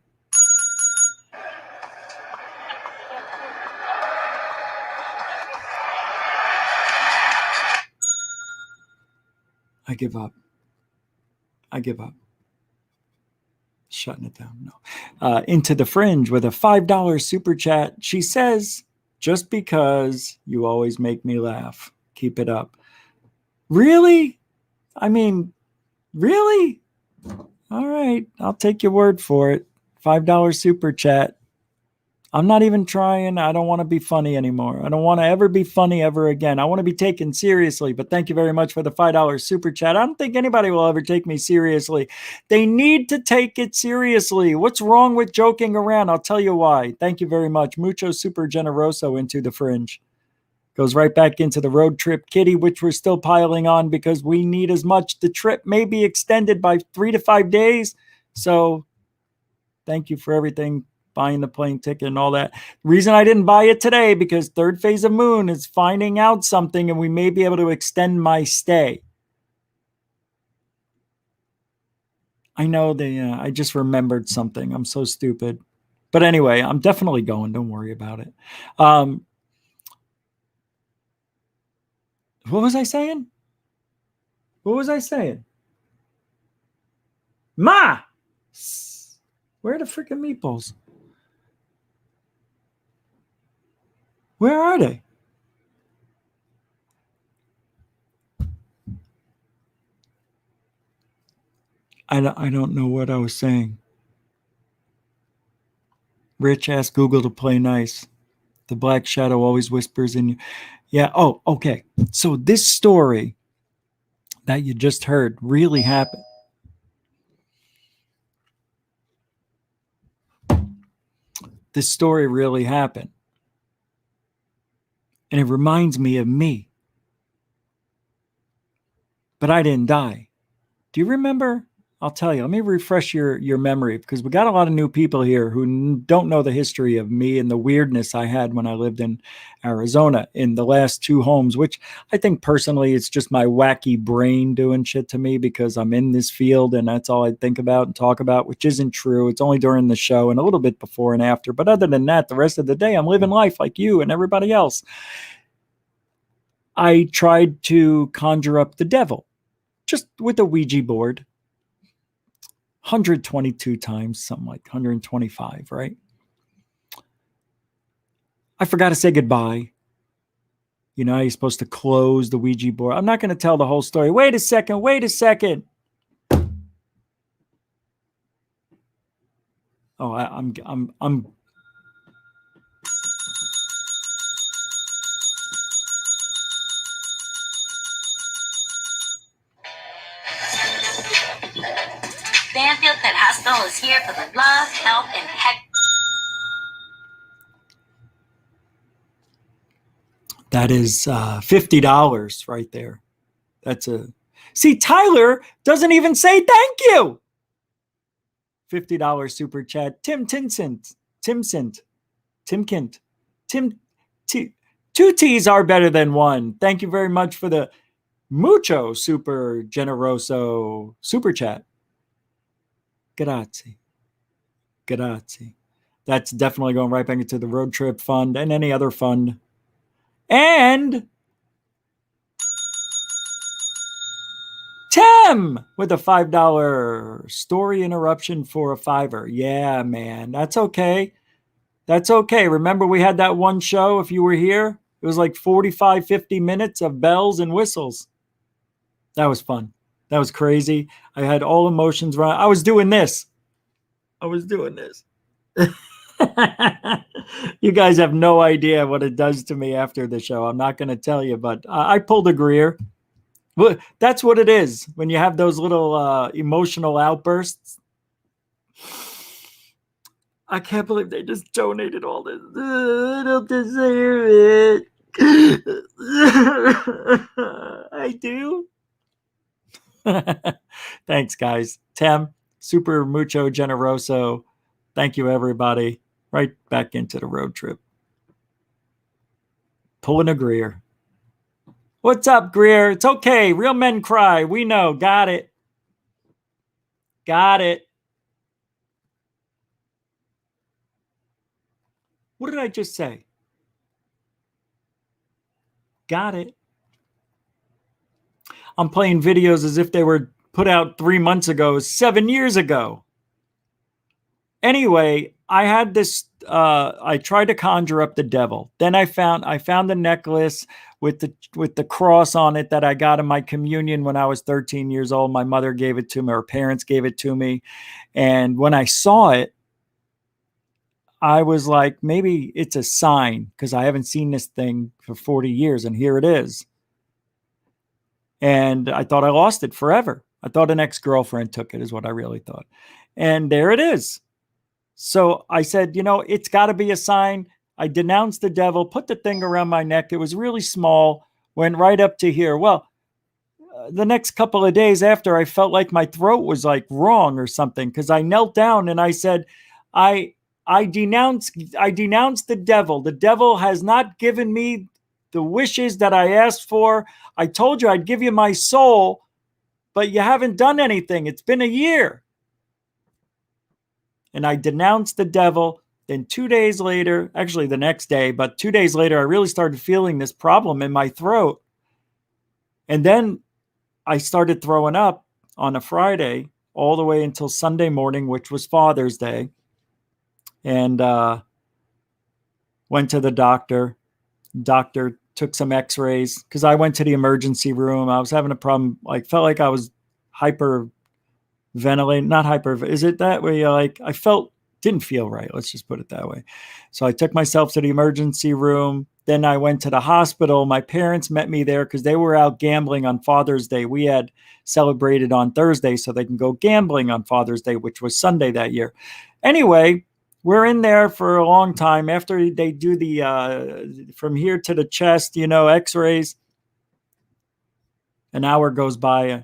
I give up. I give up. Shutting it down. No. Into the Fringe with a $5 super chat. She says, just because you always make me laugh. Keep it up. Really? I mean, really? All right. I'll take your word for it. $5 super chat. I'm not even trying. I don't want to be funny anymore. I don't want to ever be funny ever again. I want to be taken seriously, but thank you very much for the $5 super chat. I don't think anybody will ever take me seriously. They need to take it seriously. What's wrong with joking around? I'll tell you why. Thank you very much. Mucho super generoso into the Fringe. Goes right back into the road trip kitty, which we're still piling on because we need as much. The trip may be extended by 3 to 5 days. So thank you for everything. Buying the plane ticket and all that. Reason I didn't buy it today because third phase of Moon is finding out something and we may be able to extend my stay. I know I just remembered something. I'm so stupid. But anyway, I'm definitely going. Don't worry about it. What was I saying? What was I saying? Ma! Where are the freaking meatballs? Where are they? I don't know what I was saying. Rich asked Google to play nice. The black shadow always whispers in you. Yeah. Oh, okay. So this story that you just heard really happened. This story really happened. And it reminds me of me. But I didn't die. Do you remember? I'll tell you. Let me refresh your memory because we got a lot of new people here who don't know the history of me and the weirdness I had when I lived in Arizona in the last 2 homes, which I think personally it's just my wacky brain doing shit to me because I'm in this field and that's all I think about and talk about, which isn't true. It's only during the show and a little bit before and after. But other than that, the rest of the day, I'm living life like you and everybody else. I tried to conjure up the devil just with a Ouija board. 122 times, something like 125, right? I forgot to say goodbye. You know, you're supposed to close the Ouija board. I'm not going to tell the whole story. Wait a second. Oh, I'm Banfield Pet Hospital is here for the love, help, and heck. That is $50 right there. That's see, Tyler doesn't even say thank you. $50 super chat. Tim Kint. 2 T's are better than 1. Thank you very much for the mucho super generoso super chat. Grazie. That's definitely going right back into the road trip fund and any other fund. And Tim with a $5 story interruption for a $5. Yeah, man. That's okay. Remember we had that one show, if you were here, it was like 45, 50 minutes of bells and whistles. That was fun. That was crazy. I had all emotions running. I was doing this. You guys have no idea what it does to me after the show. I'm not going to tell you, but I pulled a Greer. Well, that's what it is when you have those little emotional outbursts. I can't believe they just donated all this. I don't deserve it. I do. Thanks, guys. Tem, super mucho generoso. Thank you, everybody. Right back into the road trip. Pulling a Greer. What's up, Greer? It's okay. Real men cry. We know. Got it. Got it. What did I just say? Got it. I'm playing videos as if they were put out 3 months ago, 7 years ago. Anyway, I had this, I tried to conjure up the devil. Then I found the necklace with the cross on it that I got in my communion when I was 13 years old. My mother gave it to me, her parents gave it to me. And when I saw it, I was like, maybe it's a sign, because I haven't seen this thing for 40 years, and here it is. And I thought I lost it forever. I thought an ex-girlfriend took it, is what I really thought. And there it is. So I said, it's got to be a sign. I denounced the devil, put the thing around my neck. It was really small, went right up to here. Well, the next couple of days after, I felt like my throat was like wrong or something, because I knelt down and I said, I denounce the devil. The devil has not given me the wishes that I asked for. I told you I'd give you my soul, but you haven't done anything. It's been a year. And I denounced the devil. Then 2 days later, actually the next day, but 2 days later, I really started feeling this problem in my throat. And then I started throwing up on a Friday all the way until Sunday morning, which was Father's Day. And went to the doctor. Doctor took some x-rays because I went to the emergency room. I was having a problem. Felt like I was hyperventilating. Not hyper. Is it that way? I didn't feel right. Let's just put it that way. So I took myself to the emergency room. Then I went to the hospital. My parents met me there because they were out gambling on Father's Day. We had celebrated on Thursday so they can go gambling on Father's Day, which was Sunday that year. Anyway, we're in there for a long time. After they do the from here to the chest, x-rays, an hour goes by,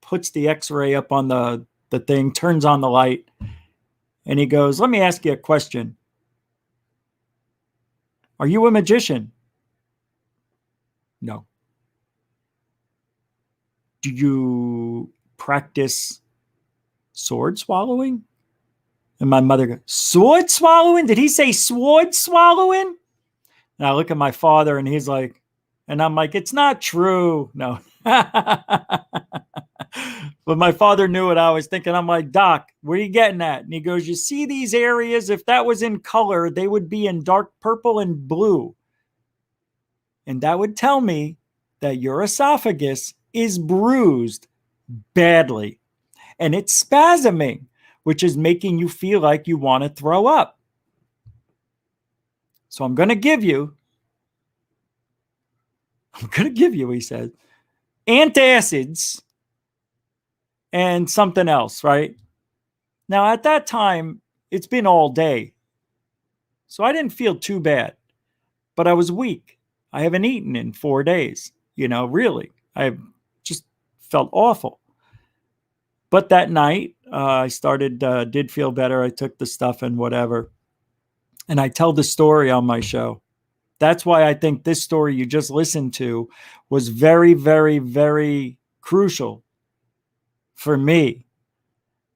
puts the x-ray up on the thing, turns on the light, and he goes, "Let me ask you a question. Are you a magician?" "No." "Do you practice sword swallowing?" And my mother goes, "Sword swallowing? Did he say sword swallowing?" And I look at my father and he's like, and I'm like, "It's not true." No. But my father knew what I was thinking. I'm like, "Doc, where are you getting at?" And he goes, "You see these areas? If that was in color, they would be in dark purple and blue. And that would tell me that your esophagus is bruised badly. And it's spasming, which is making you feel like you want to throw up. So I'm going to give you," he said, "antacids and something else," right? Now, at that time, it's been all day. So I didn't feel too bad, but I was weak. I haven't eaten in 4 days, really. I just felt awful. But that night, I did feel better. I took the stuff and whatever. And I tell the story on my show. That's why I think this story you just listened to was very, very, very crucial for me,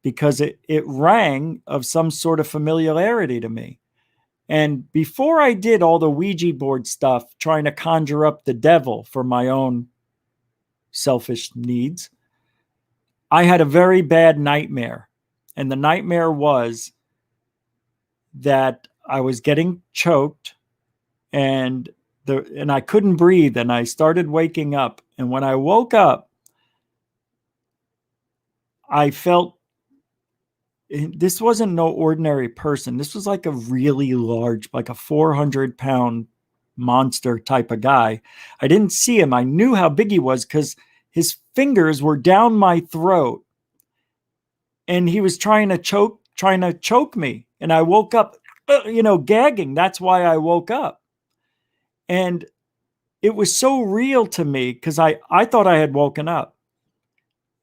because it rang of some sort of familiarity to me. And before I did all the Ouija board stuff, trying to conjure up the devil for my own selfish needs, I had a very bad nightmare. And the nightmare was that I was getting choked and I couldn't breathe, and I started waking up. And when I woke up, I felt this wasn't no ordinary person. This was like a really large, like a 400-pound monster type of guy. I didn't see him. I knew how big he was because his fingers were down my throat. and he was trying to choke me. And I woke up, gagging. That's why I woke up. And it was so real to me because I thought I had woken up.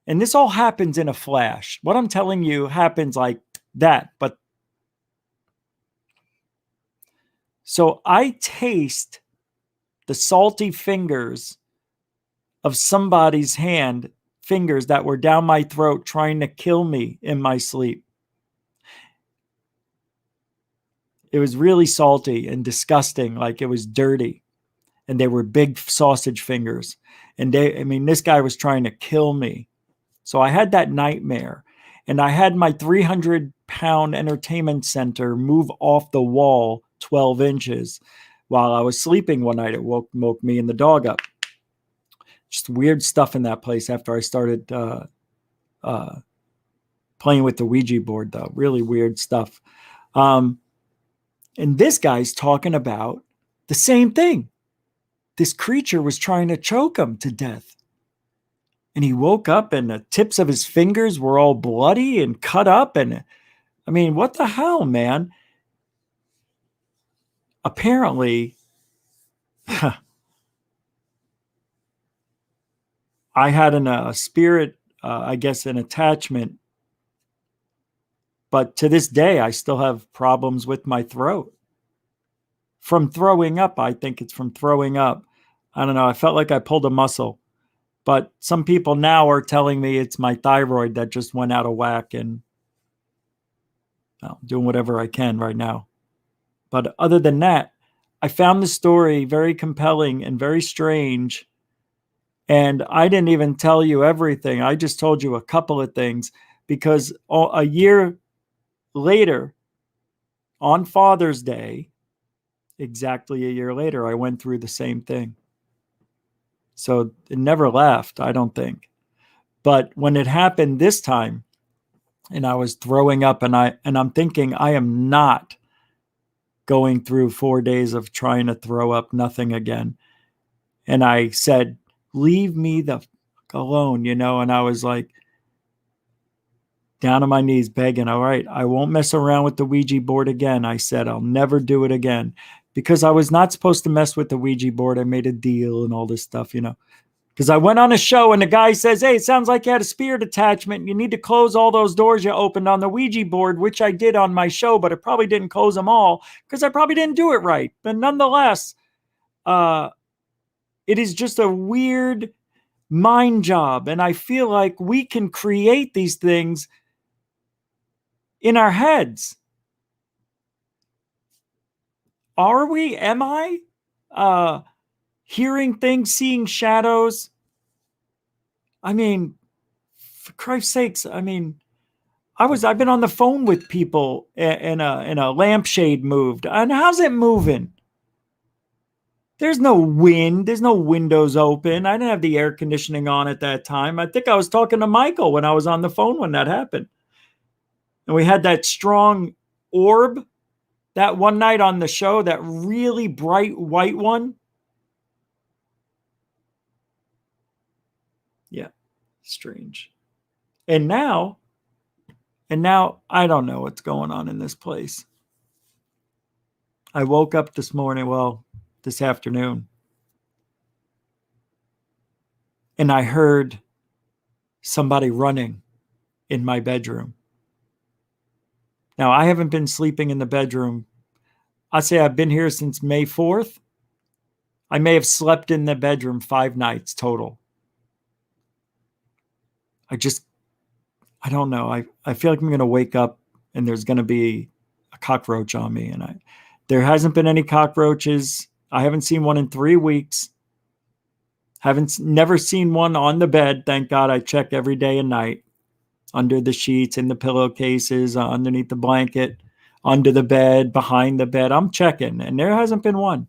And this all happens in a flash. What I'm telling you happens like that. But so I taste the salty fingers of somebody's fingers that were down my throat trying to kill me in my sleep. It was really salty and disgusting, like it was dirty. And they were big sausage fingers. And this guy was trying to kill me. So I had that nightmare. And I had my 300-pound entertainment center move off the wall 12 inches while I was sleeping one night. It woke me and the dog up. Just weird stuff in that place after I started playing with the Ouija board, though. Really weird stuff. And this guy's talking about the same thing. This creature was trying to choke him to death. And he woke up and the tips of his fingers were all bloody and cut up. And what the hell, man? Apparently, I had a spirit, I guess, an attachment. But to this day, I still have problems with my throat. From throwing up, I think it's from throwing up. I don't know. I felt like I pulled a muscle. But some people now are telling me it's my thyroid that just went out of whack, and I'm doing whatever I can right now. But other than that, I found the story very compelling and very strange. And I didn't even tell you everything. I just told you a couple of things because a year later, on Father's Day, exactly a year later, I went through the same thing. So it never left, I don't think. But when it happened this time, and I was throwing up, and I'm thinking, I am not going through 4 days of trying to throw up nothing again. And I said, leave me the fuck alone, and I was like down on my knees begging, all right, I won't mess around with the Ouija board again. I said, I'll never do it again. Because I was not supposed to mess with the Ouija board. I made a deal and all this stuff, Because I went on a show and the guy says, hey, it sounds like you had a spirit attachment. You need to close all those doors you opened on the Ouija board, which I did on my show, but I probably didn't close them all because I probably didn't do it right. But nonetheless, it is just a weird mind job. And I feel like we can create these things in our heads. Are we? Am I? Hearing things, seeing shadows. For Christ's sakes, I've been on the phone with people and a lampshade moved. And how's it moving? There's no wind. There's no windows open. I didn't have the air conditioning on at that time. I think I was talking to Michael when I was on the phone when that happened. And we had that strong orb that one night on the show, that really bright white one. Yeah, strange. And now I don't know what's going on in this place. I woke up this afternoon, and I heard somebody running in my bedroom. Now, I haven't been sleeping in the bedroom. I'd say I've been here since May 4th. I may have slept in the bedroom 5 nights total. I don't know. I feel like I'm going to wake up and there's going to be a cockroach on me. And there hasn't been any cockroaches. I haven't seen one in 3 weeks. Never seen one on the bed. Thank God. I check every day and night. Under the sheets, in the pillowcases, underneath the blanket, under the bed, behind the bed. I'm checking, and there hasn't been one.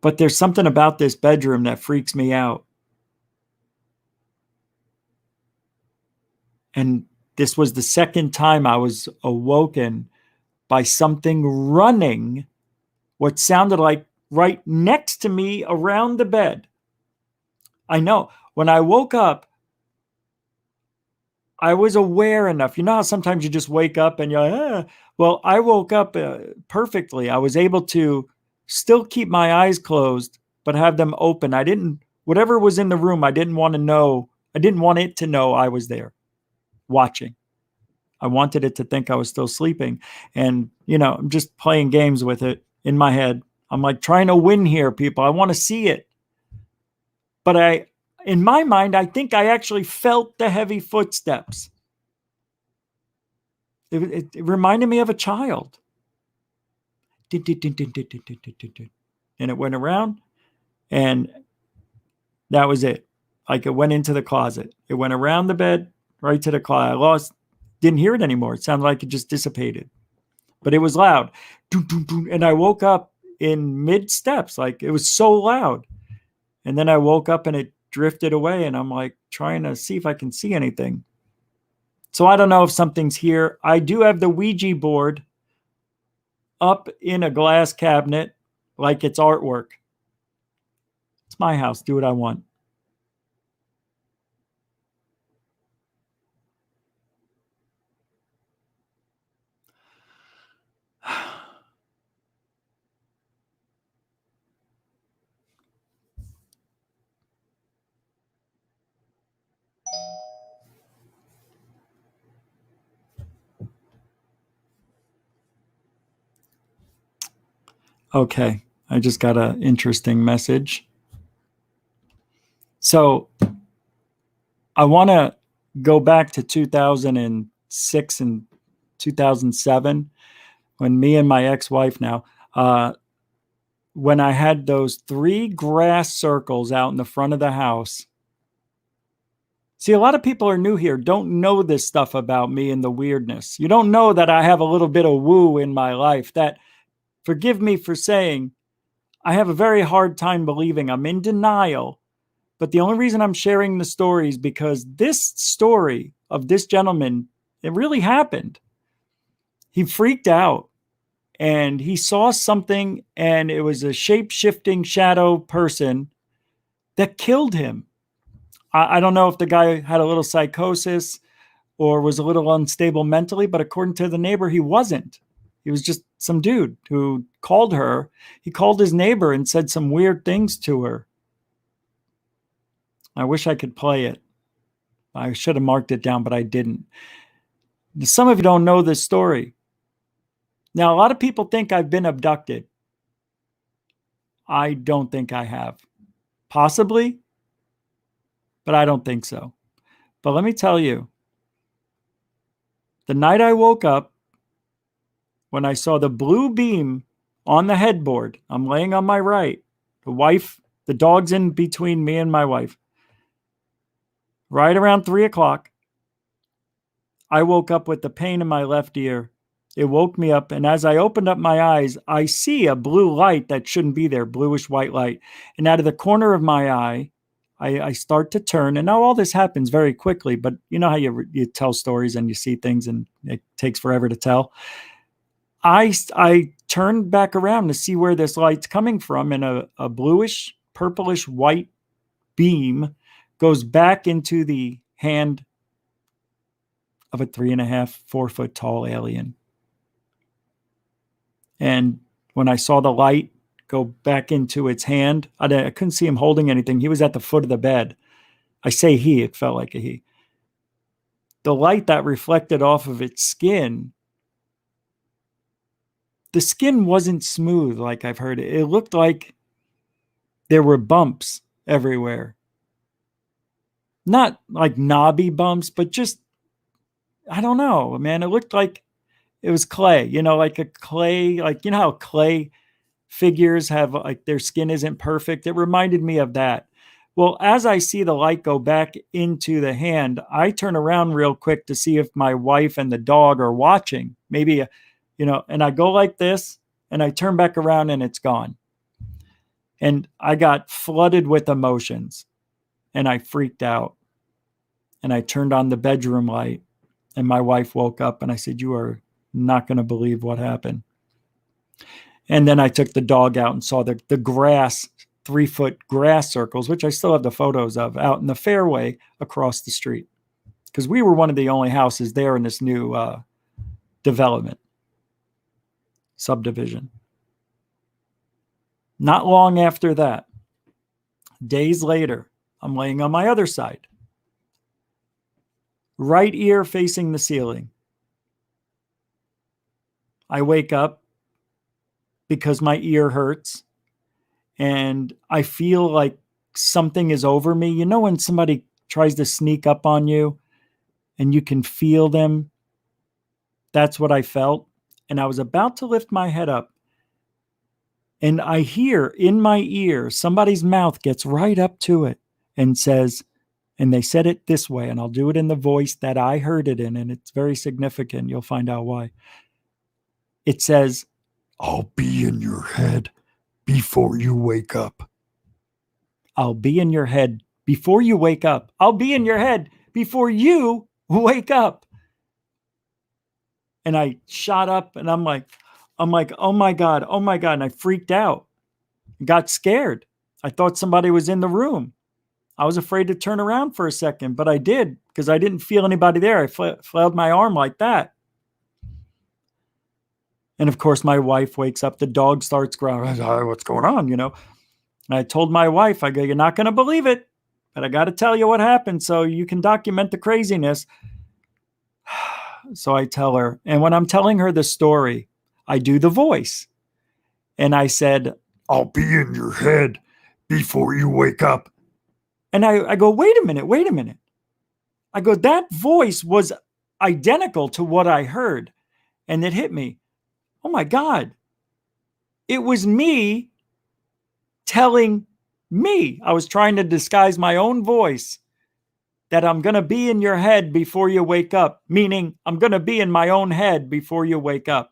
But there's something about this bedroom that freaks me out. And this was the second time I was awoken by something running, what sounded like right next to me around the bed. I know. When I woke up, I was aware enough. You know how sometimes you just wake up and you're like, ah. Well, I woke up perfectly. I was able to still keep my eyes closed, but have them open. I didn't, whatever was in the room, I didn't want to know. I didn't want it to know I was there watching. I wanted it to think I was still sleeping. And, you know, I'm just playing games with it in my head. I'm like trying to win here, people. I want to see it. But in my mind, I think I actually felt the heavy footsteps. It reminded me of a child. And it went around, and that was it. Like it went into the closet. It went around the bed, right to the closet. Didn't hear it anymore. It sounded like it just dissipated. But it was loud. And I woke up in mid steps. Like it was so loud. And then I woke up and it drifted away, and I'm like trying to see if I can see anything. So I don't know if something's here. I do have the Ouija board up in a glass cabinet like it's artwork. It's my house. Do what I want. Okay, I just got an interesting message. So I want to go back to 2006 and 2007 when me and my ex-wife now, when I had those 3 grass circles out in the front of the house. See, a lot of people are new here, don't know this stuff about me and the weirdness. You don't know that I have a little bit of woo in my life. That, forgive me for saying, I have a very hard time believing. I'm in denial. But the only reason I'm sharing the story is because this story of this gentleman, it really happened. He freaked out and he saw something, and it was a shape-shifting shadow person that killed him. I don't know if the guy had a little psychosis or was a little unstable mentally, but according to the neighbor, he wasn't. He was just some dude who called her. He called his neighbor and said some weird things to her. I wish I could play it. I should have marked it down, but I didn't. Some of you don't know this story. Now, a lot of people think I've been abducted. I don't think I have. Possibly, but I don't think so. But let me tell you, the night I woke up, when I saw the blue beam on the headboard, I'm laying on my right, the dog's in between me and my wife. Right around 3 o'clock, I woke up with the pain in my left ear. It woke me up, and as I opened up my eyes, I see a blue light that shouldn't be there, bluish white light. And out of the corner of my eye, I start to turn. And now all this happens very quickly, but you know how you tell stories and you see things and it takes forever to tell. I turned back around to see where this light's coming from, and a bluish, purplish white beam goes back into the hand of a 3.5, 4 foot tall alien. And when I saw the light go back into its hand, I couldn't see him holding anything. He was at the foot of the bed. I say he, it felt like a he. The light that reflected off of its skin, the skin wasn't smooth like I've heard it. It looked like there were bumps everywhere. Not like knobby bumps, but just, I don't know, man. It looked like it was clay, like a clay, like, you know how clay figures have, like, their skin isn't perfect. It reminded me of that. Well, as I see the light go back into the hand, I turn around real quick to see if my wife and the dog are watching. Maybe, and I go like this, and I turn back around, and it's gone. And I got flooded with emotions, and I freaked out. And I turned on the bedroom light, and my wife woke up, and I said, "You are not going to believe what happened." And then I took the dog out and saw the grass, 3-foot grass circles, which I still have the photos of, out in the fairway across the street. because we were one of the only houses there in this new development, subdivision. Not long after that, days later, I'm laying on my other side, right ear facing the ceiling. I wake up because my ear hurts and I feel like something is over me. You know, when somebody tries to sneak up on you and you can feel them? That's what I felt. And I was about to lift my head up and I hear in my ear, somebody's mouth gets right up to it and says, and they said it this way, and I'll do it in the voice that I heard it in, and it's very significant. You'll find out why. It says, "I'll be in your head before you wake up." I'll be in your head before you wake up. I'll be in your head before you wake up. And I shot up and I'm like, oh my God. And I freaked out, got scared. I thought somebody was in the room. I was afraid to turn around for a second, but I did because I didn't feel anybody there. I flailed my arm like that. And of course, my wife wakes up. The dog starts growling. What's going on? You know, and I told my wife, I go, you're not going to believe it, but I got to tell you what happened so you can document the craziness. So I tell her, and when I'm telling her the story, I do the voice. And I said, "I'll be in your head before you wake up." And I go, wait a minute. I go, that voice was identical to what I heard. And it hit me. Oh my God. It was me telling me. I was trying to disguise my own voice that I'm going to be in your head before you wake up, meaning I'm going to be in my own head before you wake up.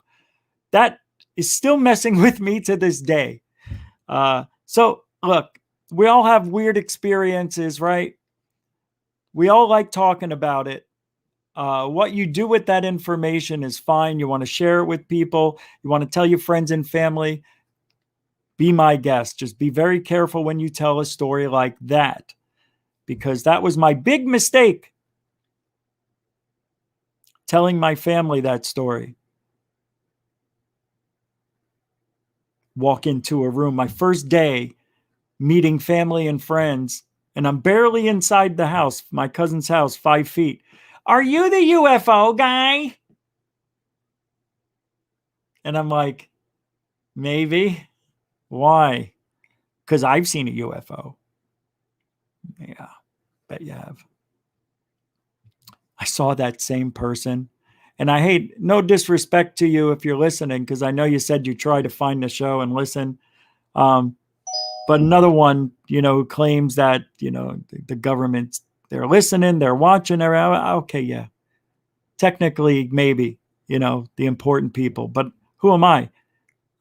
That is still messing with me to this day. So look, we all have weird experiences, right? We all like talking about it. What you do with that information is fine. You want to share it with people. You want to tell your friends and family. Be my guest. Just be very careful when you tell a story like that, because that was my big mistake, telling my family that story. Walk into a room, my first day, meeting family and friends, and I'm barely inside the house, my cousin's house, 5 feet. "Are you the UFO guy?" And I'm like, maybe. Why? Because I've seen a UFO. Yeah, bet you have. I saw that same person. And I hate, no disrespect to you if you're listening, because I know you said you try to find the show and listen. But another one, you know, who claims that, you know, the government, they're listening, they're watching, they're okay, yeah. Technically, maybe, you know, the important people. But who am I?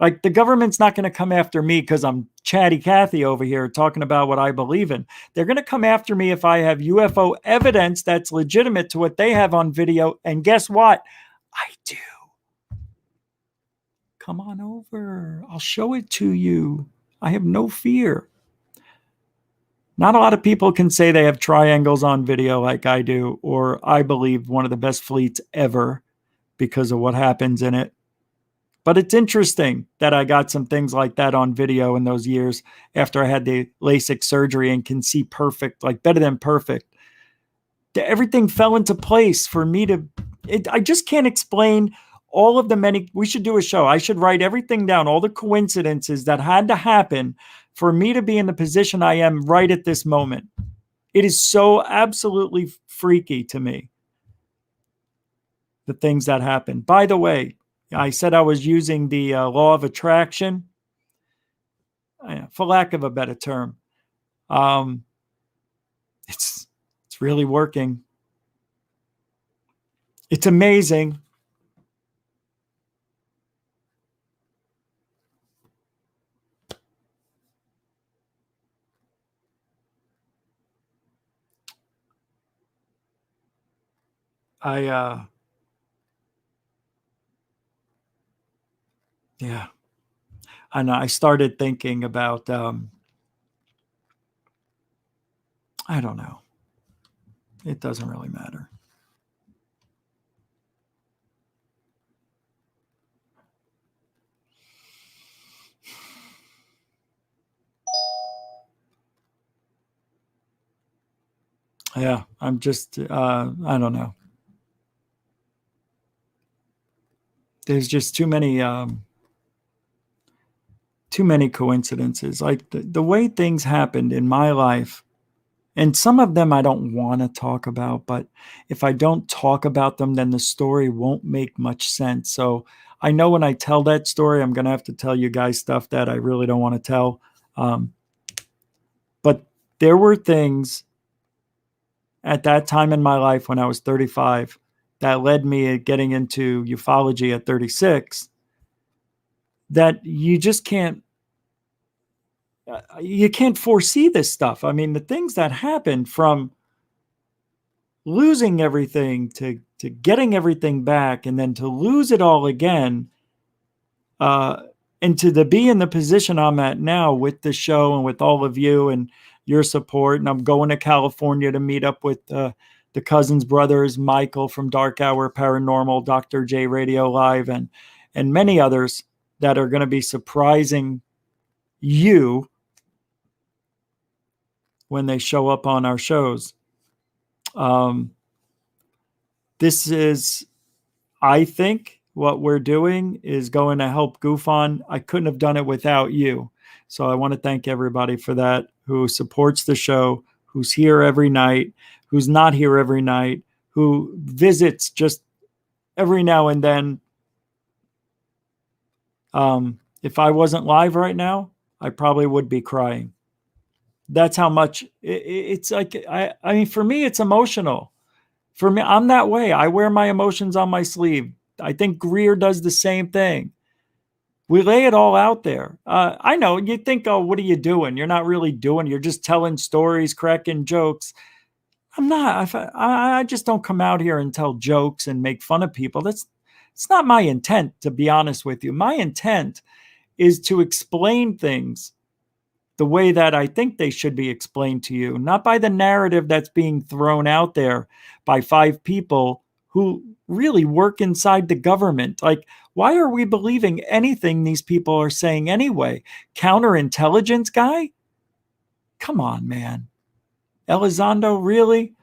Like, the government's not going to come after me because I'm Chatty Cathy over here talking about what I believe in. They're going to come after me if I have UFO evidence that's legitimate to what they have on video. And guess what? I do. Come on over. I'll show it to you. I have no fear. Not a lot of people can say they have triangles on video like I do, or I believe one of the best fleets ever because of what happens in it. But it's interesting that I got some things like that on video in those years after I had the LASIK surgery and can see perfect, like better than perfect. Everything fell into place for me to, I just can't explain all of the many, we should do a show. I should write everything down, all the coincidences that had to happen for me to be in the position I am right at this moment. It is so absolutely freaky to me, the things that happen. By the way, I said I was using the law of attraction, for lack of a better term. It's really working. It's amazing. Yeah. And I started thinking about, I don't know. It doesn't really matter. Yeah, I'm just, I don't know. There's just too many coincidences. Like the way things happened in my life, and some of them I don't want to talk about, but if I don't talk about them, then the story won't make much sense. So I know when I tell that story, I'm going to have to tell you guys stuff that I really don't want to tell. But there were things at that time in my life when I was 35 that led me getting into ufology at 36 that you just can't foresee this stuff. I mean, the things that happened from losing everything to getting everything back and then to lose it all again, and to be in the position I'm at now with the show and with all of you and your support. And I'm going to California to meet up with the Cousins brothers, Michael from Dark Hour Paranormal, Dr. J Radio Live, and many others that are going to be surprising you when they show up on our shows. This is, I think, what we're doing is going to help GoofOn. I couldn't have done it without you. So I want to thank everybody for that, who supports the show, who's here every night, who's not here every night, who visits just every now and then. If I wasn't live right now, I probably would be crying. That's how much it's like. I mean, for me, it's emotional. For me, I'm that way. I wear my emotions on my sleeve. I think Greer does the same thing. We lay it all out there. I know you think, oh, what are you doing? You're not really doing. You're just telling stories, cracking jokes. I'm not. I just don't come out here and tell jokes and make fun of people. It's not my intent, to be honest with you. My intent is to explain things the way that I think they should be explained to you, not by the narrative that's being thrown out there by 5 people who really work inside the government. Like, why are we believing anything these people are saying anyway? Counterintelligence guy? Come on, man. Elizondo, really?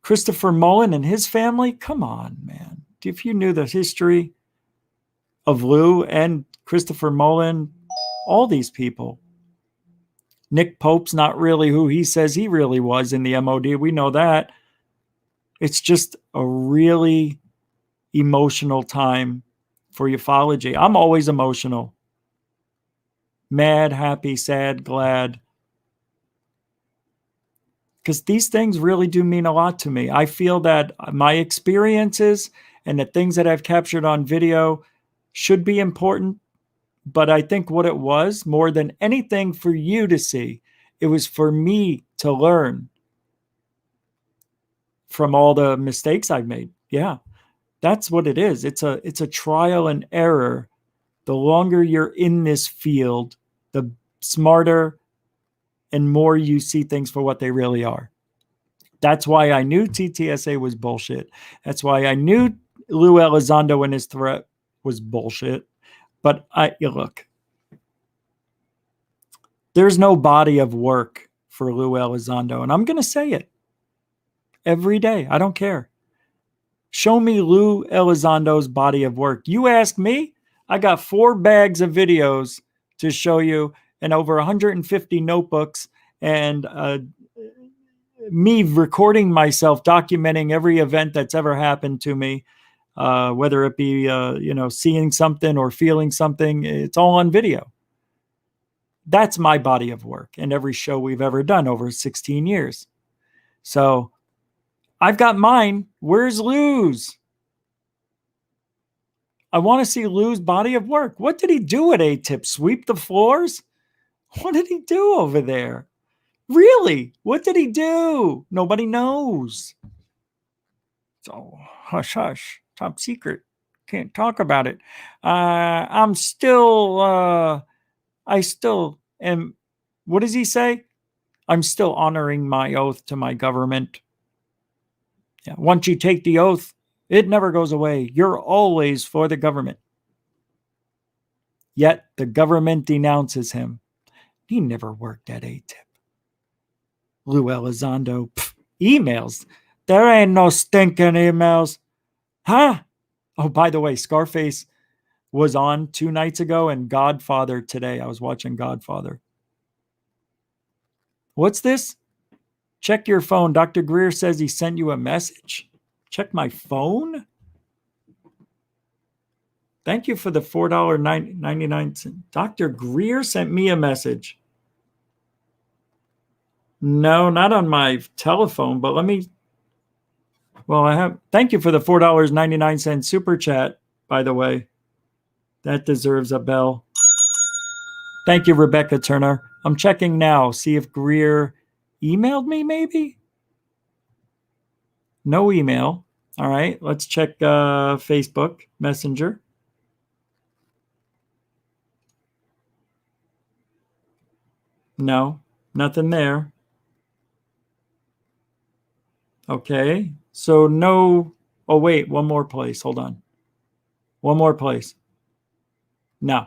Christopher Mullen and his family? Come on, man. If you knew the history of Lou and Christopher Mullen, all these people. Nick Pope's not really who he says he really was in the MOD. We know that. It's just a really emotional time for ufology. I'm always emotional. Mad, happy, sad, glad. Because these things really do mean a lot to me. I feel that my experiences and the things that I've captured on video should be important. But I think what it was, more than anything for you to see, it was for me to learn from all the mistakes I've made. Yeah, that's what it is. It's a trial and error. The longer you're in this field, the smarter and more you see things for what they really are. That's why I knew TTSA was bullshit. That's why I knew Lou Elizondo and his threat was bullshit. But look, there's no body of work for Lou Elizondo, and I'm going to say it every day. I don't care. Show me Lou Elizondo's body of work. You ask me, I got 4 bags of videos to show you and over 150 notebooks and me recording myself, documenting every event that's ever happened to me. Whether it be, seeing something or feeling something, it's all on video. That's my body of work and every show we've ever done over 16 years. So I've got mine. Where's Lou's? I want to see Lou's body of work. What did he do at ATIP? Sweep the floors? What did he do over there? Really? What did he do? Nobody knows. So hush, hush. Top secret. Can't talk about it. I still am. What does he say? I'm still honoring my oath to my government. Yeah. Once you take the oath, it never goes away. You're always for the government. Yet the government denounces him. He never worked at ATIP. Lou Elizondo. Emails. There ain't no stinking emails. Huh? Oh, by the way, Scarface was on 2 nights ago and Godfather today. I was watching Godfather. What's this? Check your phone. Dr. Greer says he sent you a message. Check my phone? Thank you for the $4.99. Dr. Greer sent me a message. No, not on my telephone, but let me. Well, I have. Thank you for the $4.99 super chat, by the way. That deserves a bell. Thank you, Rebecca Turner. I'm checking now. See if Greer emailed me, maybe? No email. All right, let's check Facebook Messenger. No, nothing there. Okay, so no. Oh, wait, one more place. Hold on. One more place. No.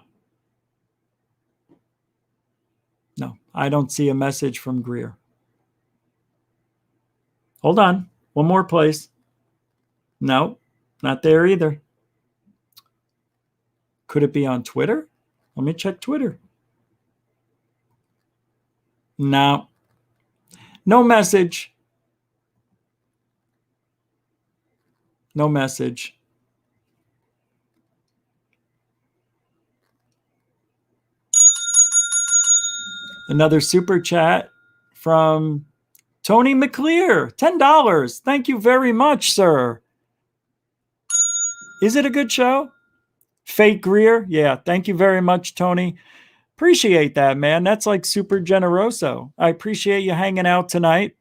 No, I don't see a message from Greer. Hold on. One more place. No, not there either. Could it be on Twitter? Let me check Twitter. No. No message. No message. Another super chat from Tony McClear. $10. Thank you very much, sir. Is it a good show? Fake Greer? Yeah, thank you very much, Tony. Appreciate that, man. That's like super generoso. I appreciate you hanging out tonight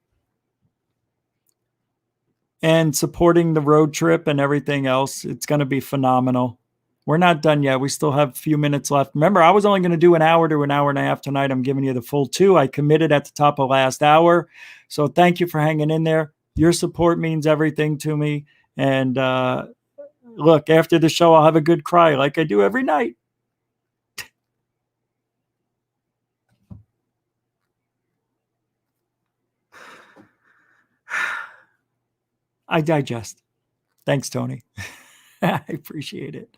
and supporting the road trip and everything else. It's going to be phenomenal. We're not done yet. We still have a few minutes left. Remember, I was only going to do an hour to an hour and a half tonight. I'm giving you the full 2. I committed at the top of last hour. So thank you for hanging in there. Your support means everything to me. And look, after the show, I'll have a good cry like I do every night. I digest. Thanks, Tony. I appreciate it.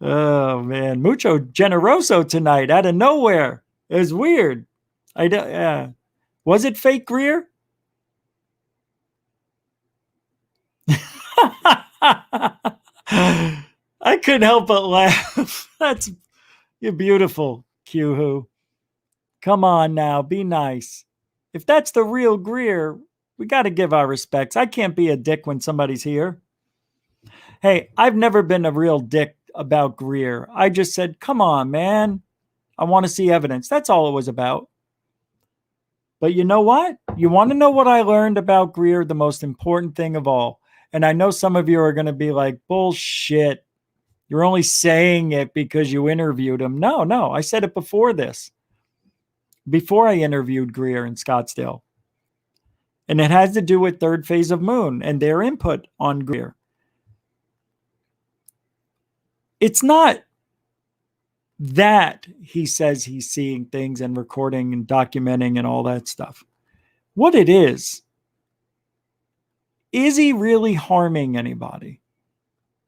Oh, man. Mucho generoso tonight out of nowhere. It was weird. Was it fake Greer? I couldn't help but laugh. You're beautiful, Q-Who. Come on now, be nice. If that's the real Greer, we got to give our respects. I can't be a dick when somebody's here. Hey, I've never been a real dick about Greer. I just said, come on, man. I want to see evidence. That's all it was about. But you know what? You want to know what I learned about Greer? The most important thing of all. And I know some of you are going to be like, bullshit. You're only saying it because you interviewed him. No. I said it before this. Before I interviewed Greer in Scottsdale. And it has to do with Third Phase of Moon and their input on Greer. It's not that he says he's seeing things and recording and documenting and all that stuff. What it is he really harming anybody?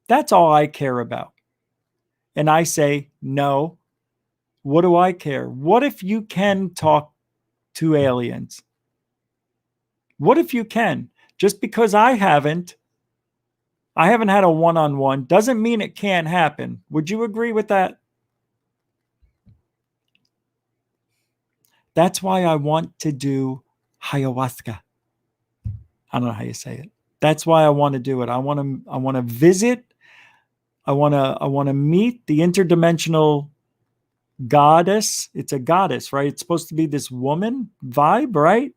That's all I care about. And I say, no. What do I care? What if you can talk to aliens? What if you can? Just because I haven't had a one-on-one doesn't mean it can't happen. Would you agree with that? That's why I want to do ayahuasca. I don't know how you say it. That's why I want to do it. I want to visit. I want to meet the interdimensional goddess. It's a goddess, right? It's supposed to be this woman vibe, right?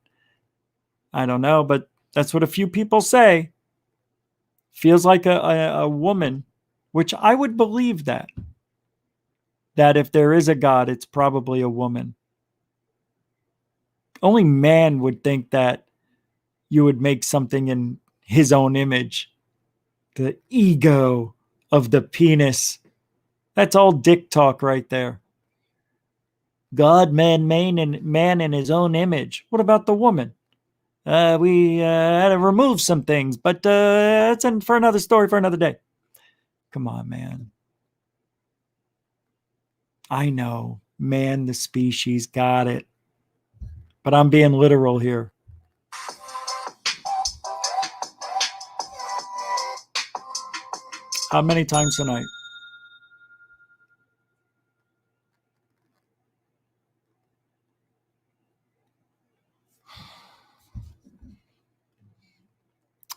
I don't know, but that's what a few people say. Feels like a woman, which I would believe that if there is a God, it's probably a woman. Only man would think that you would make something in his own image. The ego of the penis. That's all dick talk right there. God man in his own image. What about the woman? We had to remove some things, but that's for another story for another day. Come on, man. I know, man, the species, got it. But I'm being literal here. How many times tonight?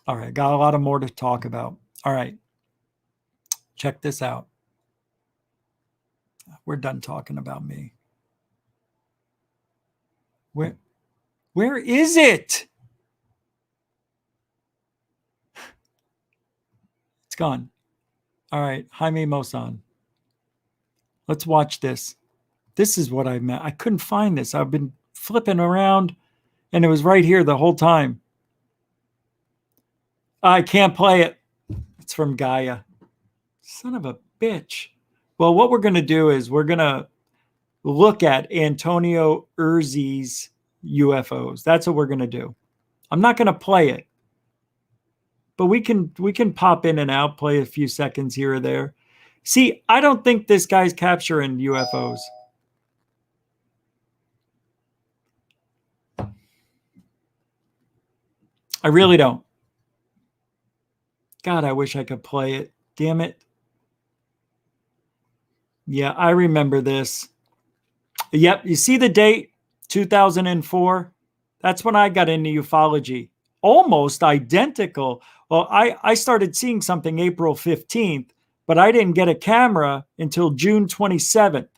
All right, got a lot of more to talk about. All right, check this out. We're done talking about me. Where is it? It's gone. All right, Jaime Mosan. Let's watch this. This is what I meant. I couldn't find this. I've been flipping around, and it was right here the whole time. I can't play it. It's from Gaia. Son of a bitch. Well, what we're going to do is we're going to look at Antonio Urzi's UFOs. That's what we're going to do. I'm not going to play it, but we can pop in and out, play a few seconds here or there. See, I don't think this guy's capturing UFOs. I really don't. God, I wish I could play it. Damn it. Yeah, I remember this. Yep, you see the date? 2004? That's when I got into ufology. Almost identical. Well, I started seeing something April 15th, but I didn't get a camera until June 27th.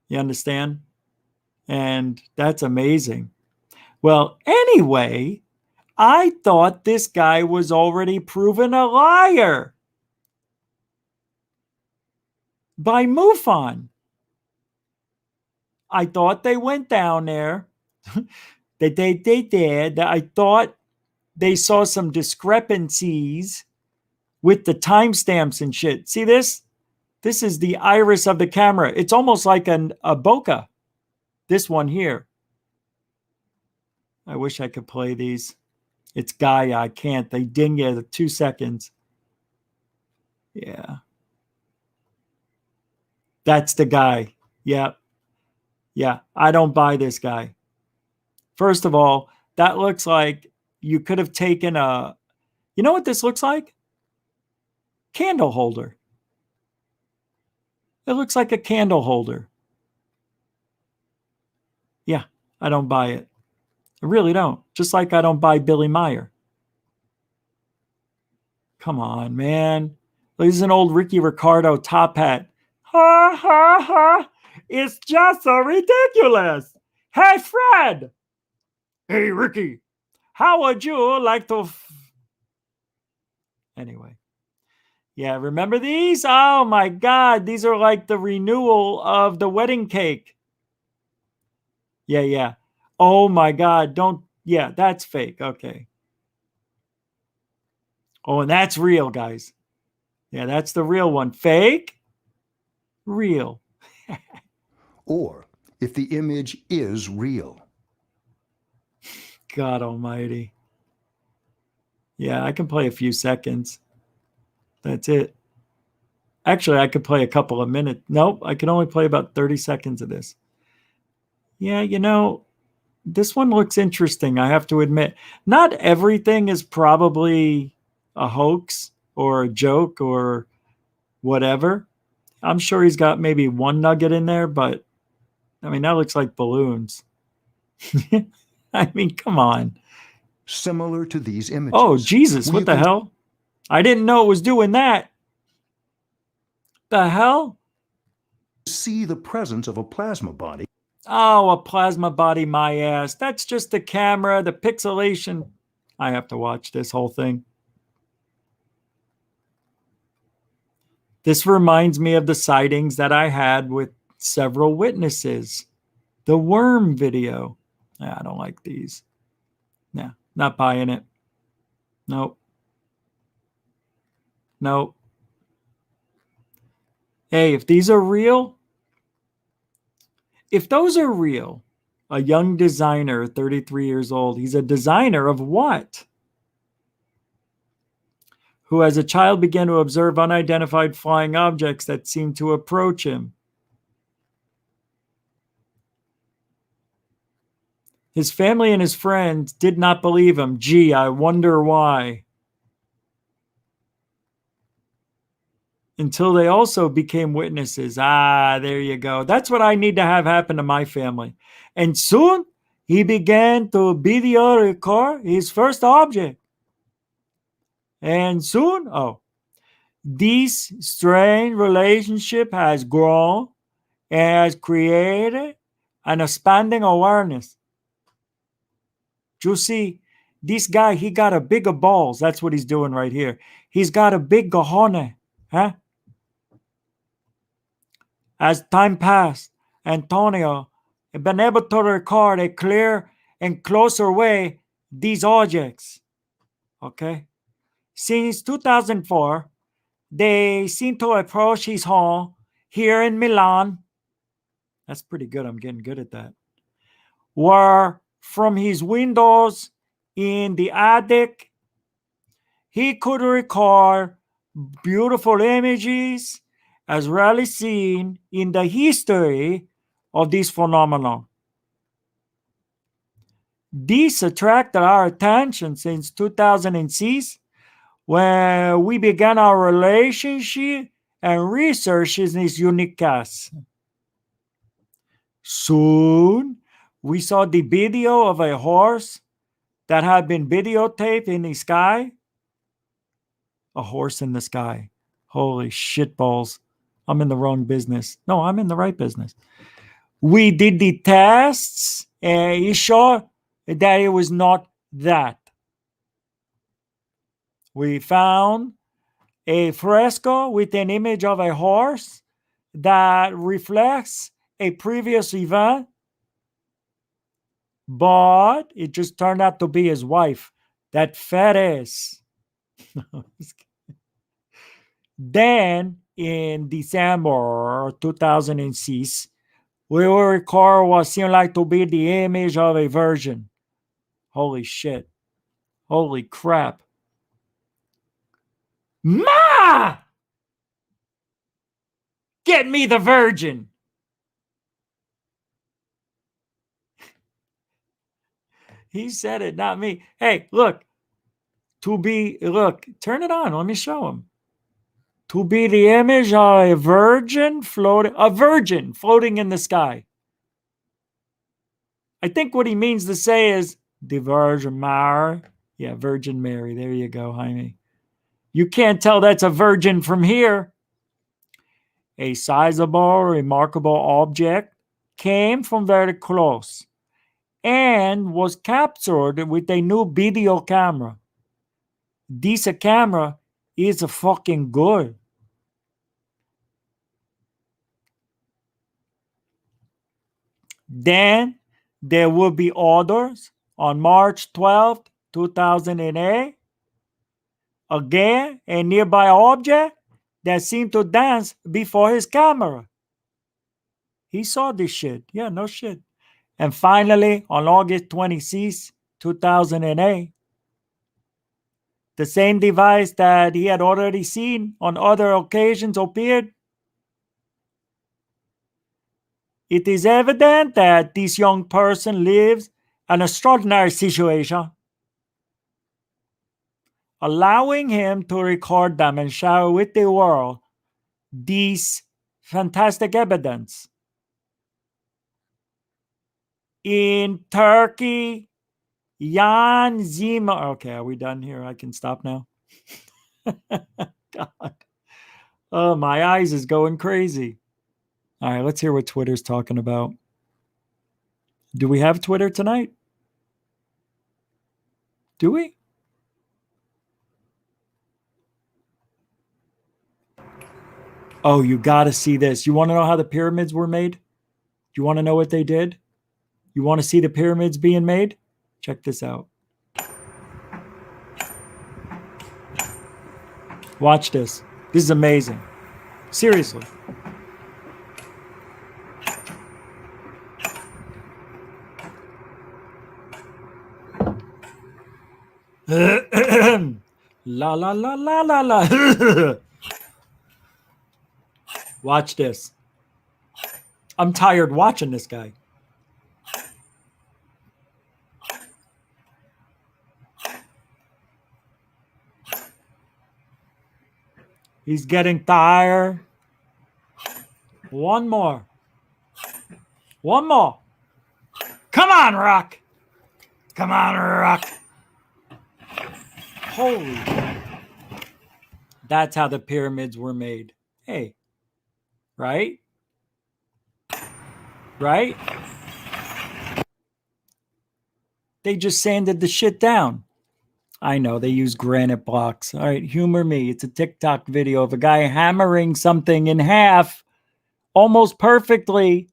You understand? And that's amazing. Well, anyway, I thought this guy was already proven a liar by MUFON. I thought they went down there. They did. I thought they saw some discrepancies with the timestamps and shit. See this? This is the iris of the camera. It's almost like a bokeh. This one here. I wish I could play these. It's Gaia. I can't. They ding you 2 seconds. Yeah. That's the guy. Yeah. Yeah. I don't buy this guy. First of all, that looks like you could have taken a... You know what this looks like? Candle holder. It looks like a candle holder. Yeah, I don't buy it. I really don't. Just like I don't buy Billy Meyer. Come on, man. This is an old Ricky Ricardo top hat. Ha, ha, ha. It's just so ridiculous. Hey, Fred. Hey, Ricky. How would you like to... Anyway. Yeah, remember these? Oh, my God. These are like the renewal of the wedding cake. Yeah. Oh, my God. Don't... Yeah, that's fake. Okay. Oh, and that's real, guys. Yeah, that's the real one. Fake? Real. Or if the image is real. God almighty. Yeah, I can play a few seconds. That's it. Actually, I could play a couple of minutes. Nope, I can only play about 30 seconds of this. Yeah, you know, this one looks interesting, I have to admit. Not everything is probably a hoax or a joke or whatever. I'm sure he's got maybe one nugget in there, but I mean, that looks like balloons. I mean, come on. Similar to these images. Oh, Jesus, what the hell? I didn't know it was doing that. The hell? See the presence of a plasma body. Oh, a plasma body, my ass. That's just the camera, the pixelation. I have to watch this whole thing. This reminds me of the sightings that I had with several witnesses. The worm video. Nah, I don't like these. Nah, not buying it. Nope. Nope. Hey, if these are real, if those are real, a young designer, 33 years old, he's a designer of what? Who as a child began to observe unidentified flying objects that seemed to approach him. His family and his friends did not believe him. Gee, I wonder why. Until they also became witnesses. Ah, there you go. That's what I need to have happen to my family. And soon he began to video record his first object. And soon, this strange relationship has grown and has created an expanding awareness. You see, this guy, he got a bigger balls. That's what he's doing right here. He's got a big cojones, huh? As time passed, Antonio had been able to record a clear and closer way these objects. Okay? Since 2004, they seem to approach his home here in Milan. That's pretty good. I'm getting good at that. Where from his windows in the attic, he could record beautiful images as rarely seen in the history of this phenomenon. This attracted our attention since 2006, when we began our relationship and research in this unique case. Soon, we saw the video of a horse that had been videotaped in the sky. A horse in the sky. Holy shitballs. I'm in the wrong business. No, I'm in the right business. We did the tests and it showed that it was not that. We found a fresco with an image of a horse that reflects a previous event, but it just turned out to be his wife, that fat ass. Then, in December 2006, we will record what seemed like to be the image of a virgin. Holy shit. Holy crap. Ma! Get me the virgin. He said it, not me. Hey, look. Look, turn it on. Let me show him. To be the image of a virgin floating in the sky. I think what he means to say is the Virgin Mary. Yeah, Virgin Mary. There you go, Jaime. You can't tell that's a virgin from here. A sizable, remarkable object came from very close and was captured with a new video camera. This camera is fucking good. Then there will be others on March 12th, 2008. Again, a nearby object that seemed to dance before his camera. He saw this shit. Yeah, no shit. And finally, on August 26th, 2008, the same device that he had already seen on other occasions appeared. It is evident that this young person lives an extraordinary situation, allowing him to record them and share with the world this fantastic evidence. In Turkey, Jan Zima. Okay, are we done here? I can stop now. God. Oh, my eyes is going crazy. All right, let's hear what Twitter's talking about. Do we have Twitter tonight? Do we? Oh, you got to see this. You want to know how the pyramids were made? You want to know what they did? You want to see the pyramids being made? Check this out. Watch this. This is amazing. Seriously. La la la la la la. Watch this. I'm tired watching this guy. He's getting tired. One more. One more. Come on, Rock. Come on, Rock. Holy. That's how the pyramids were made. Hey. Right? Right? They just sanded the shit down. I know, they use granite blocks. All right, humor me. It's a TikTok video of a guy hammering something in half almost perfectly.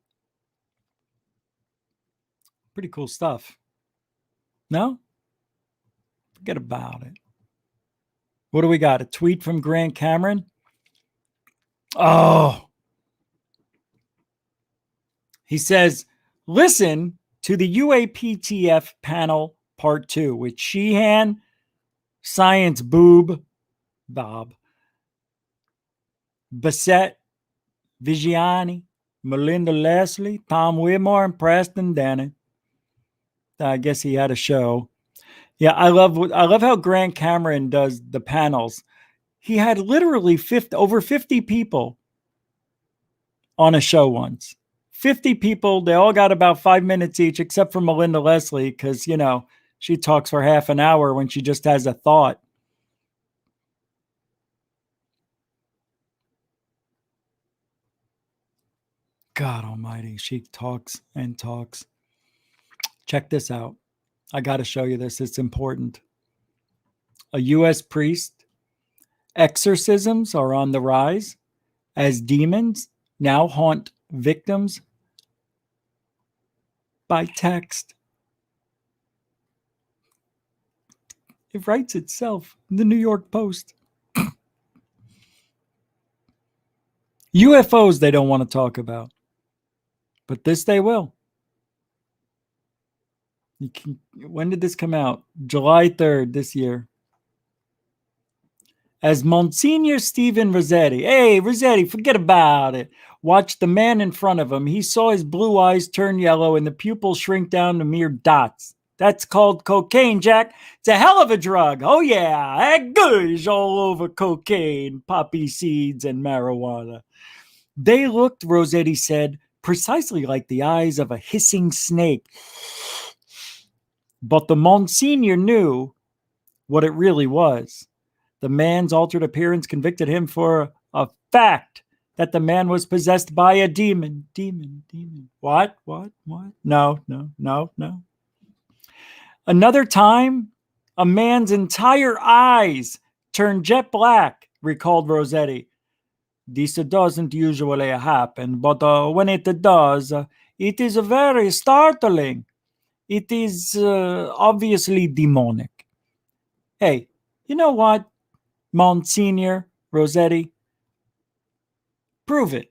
Pretty cool stuff. No? Forget about it. What do we got? A tweet from Grant Cameron? Oh. He says, listen to the UAPTF panel part 2 with Sheehan, Science Boob, Bob, Bassett, Vigiani, Melinda Leslie, Tom Whitmore, and Preston Dennett. I guess he had a show. Yeah, I love how Grant Cameron does the panels. He had literally over 50 people on a show once. 50 people. They all got about 5 minutes each, except for Melinda Leslie, because, you know, she talks for half an hour when she just has a thought. God almighty, she talks and talks. Check this out. I got to show you this. It's important. A U.S. priest. Exorcisms are on the rise as demons now haunt victims by text. It writes itself. The New York Post. UFOs they don't want to talk about. But this they will. When did this come out? July 3rd this year. As Monsignor Stephen Rossetti. Hey, Rossetti, forget about it. Watched the man in front of him. He saw his blue eyes turn yellow and the pupils shrink down to mere dots. That's called cocaine, Jack. It's a hell of a drug. Oh, yeah. That goes all over cocaine, poppy seeds, and marijuana. They looked, Rossetti said, precisely like the eyes of a hissing snake. But the Monsignor knew what it really was. The man's altered appearance convicted him for a fact that the man was possessed by a demon. Demon. What? No. Another time, a man's entire eyes turned jet black, recalled Rossetti. This doesn't usually happen, but when it does, it is very startling. It is obviously demonic. Hey, you know what, Monsignor Rossetti? Prove it.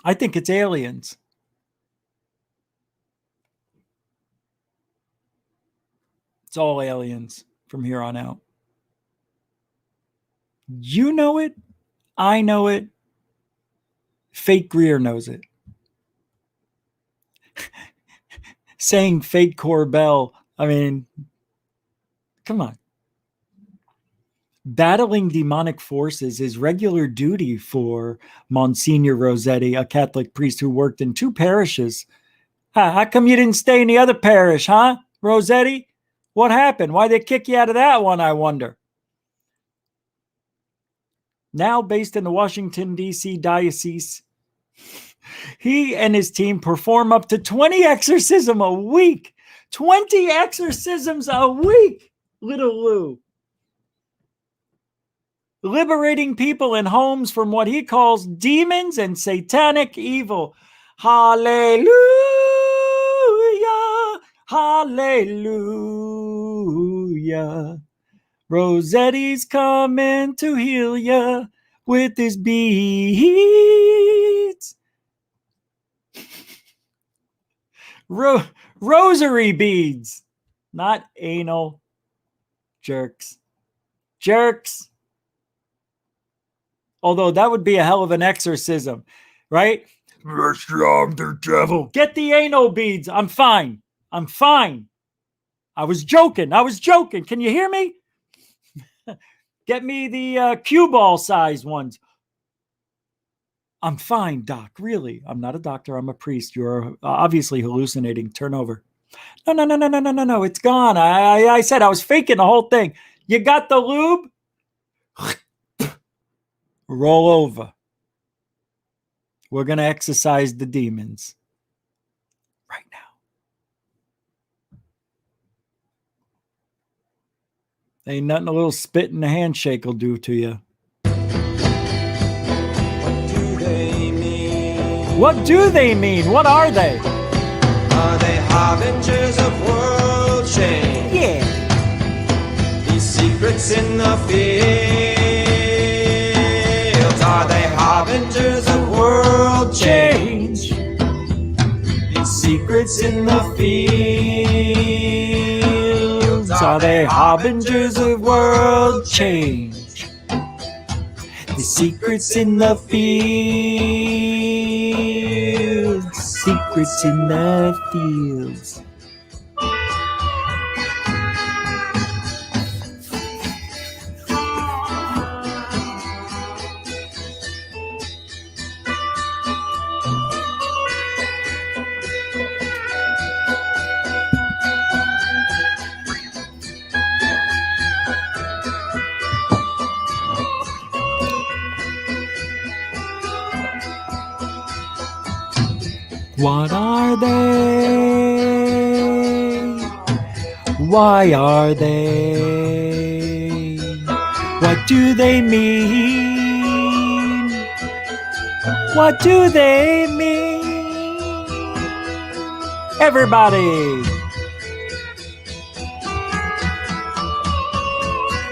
I think it's aliens. It's all aliens from here on out. You know it. I know it. Fake Greer knows it. Saying fake Corbell. I mean, come on. Battling demonic forces is regular duty for Monsignor Rossetti, a Catholic priest who worked in 2 parishes. How come you didn't stay in the other parish, huh, Rossetti? What happened? Why'd they kick you out of that one, I wonder? Now based in the Washington, D.C. diocese, he and his team perform up to 20 exorcisms a week. 20 exorcisms a week, little Lou. Liberating people in homes from what he calls demons and satanic evil. Hallelujah. Hallelujah. Rossetti's coming to heal ya with his beats. Rosary beads, not anal. Jerks. Jerks. Although that would be a hell of an exorcism, right? I'm the devil. Get the anal beads. I'm fine. I'm fine. I was joking. Can you hear me? Get me the cue ball size ones. I'm fine, doc. Really. I'm not a doctor. I'm a priest. You're obviously hallucinating. Turn over. No. It's gone. I said I was faking the whole thing. You got the lube? Roll over. We're going to exorcise the demons right now. Ain't nothing a little spit in the handshake will do to you. What do they mean? What are they? Are they harbingers of world change? Yeah. These secrets in the fields, are they harbingers of world change? These secrets in the fields, Are they harbingers of world change? The secrets in the fields. Secrets in the fields. What are they? Why are they? What do they mean? What do they mean? Everybody!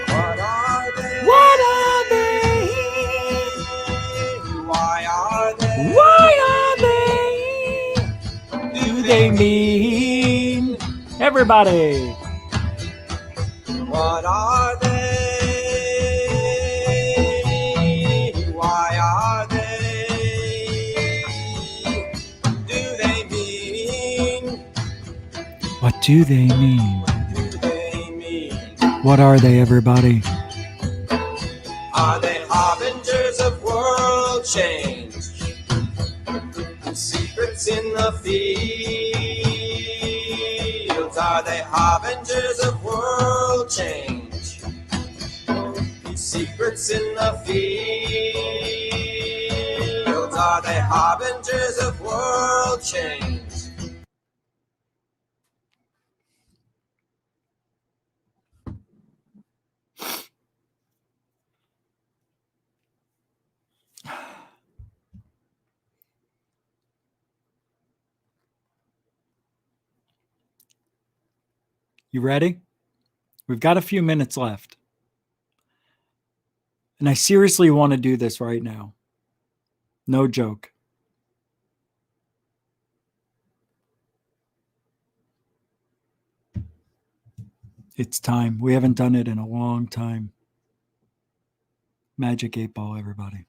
What are they? What are they? Why are they? Why are they? Do they mean? Everybody! What are they? Why are they? Do they mean? What do they mean? What do they mean? What are they, everybody? Are they harbingers of world change? Secrets in the fields, are they harbingers of world change? These secrets in the fields, are they harbingers of world change? You ready? We've got a few minutes left. And I seriously want to do this right now. No joke. It's time. We haven't done it in a long time. Magic 8 Ball, everybody.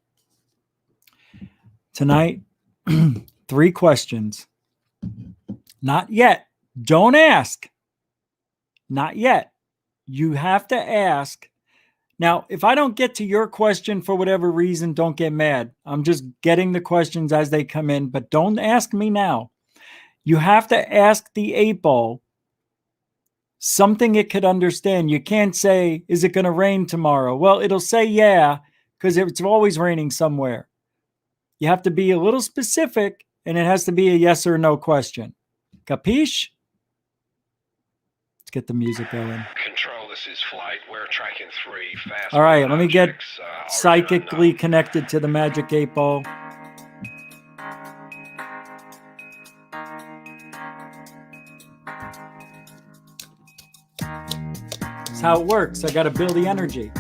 Tonight, 3 questions. Not yet. Don't ask. Not yet. You have to ask. Now, if I don't get to your question for whatever reason, don't get mad. I'm just getting the questions as they come in, but don't ask me now. You have to ask the 8 Ball something it could understand. You can't say, is it going to rain tomorrow? Well, it'll say yeah, because it's always raining somewhere. You have to be a little specific, and it has to be a yes or no question. Capiche? Let's get the music going. Control, this is flight. We're tracking 3 fast. All right, let me get psychically connected to the Magic 8 Ball. That's how it works. I got to build the energy.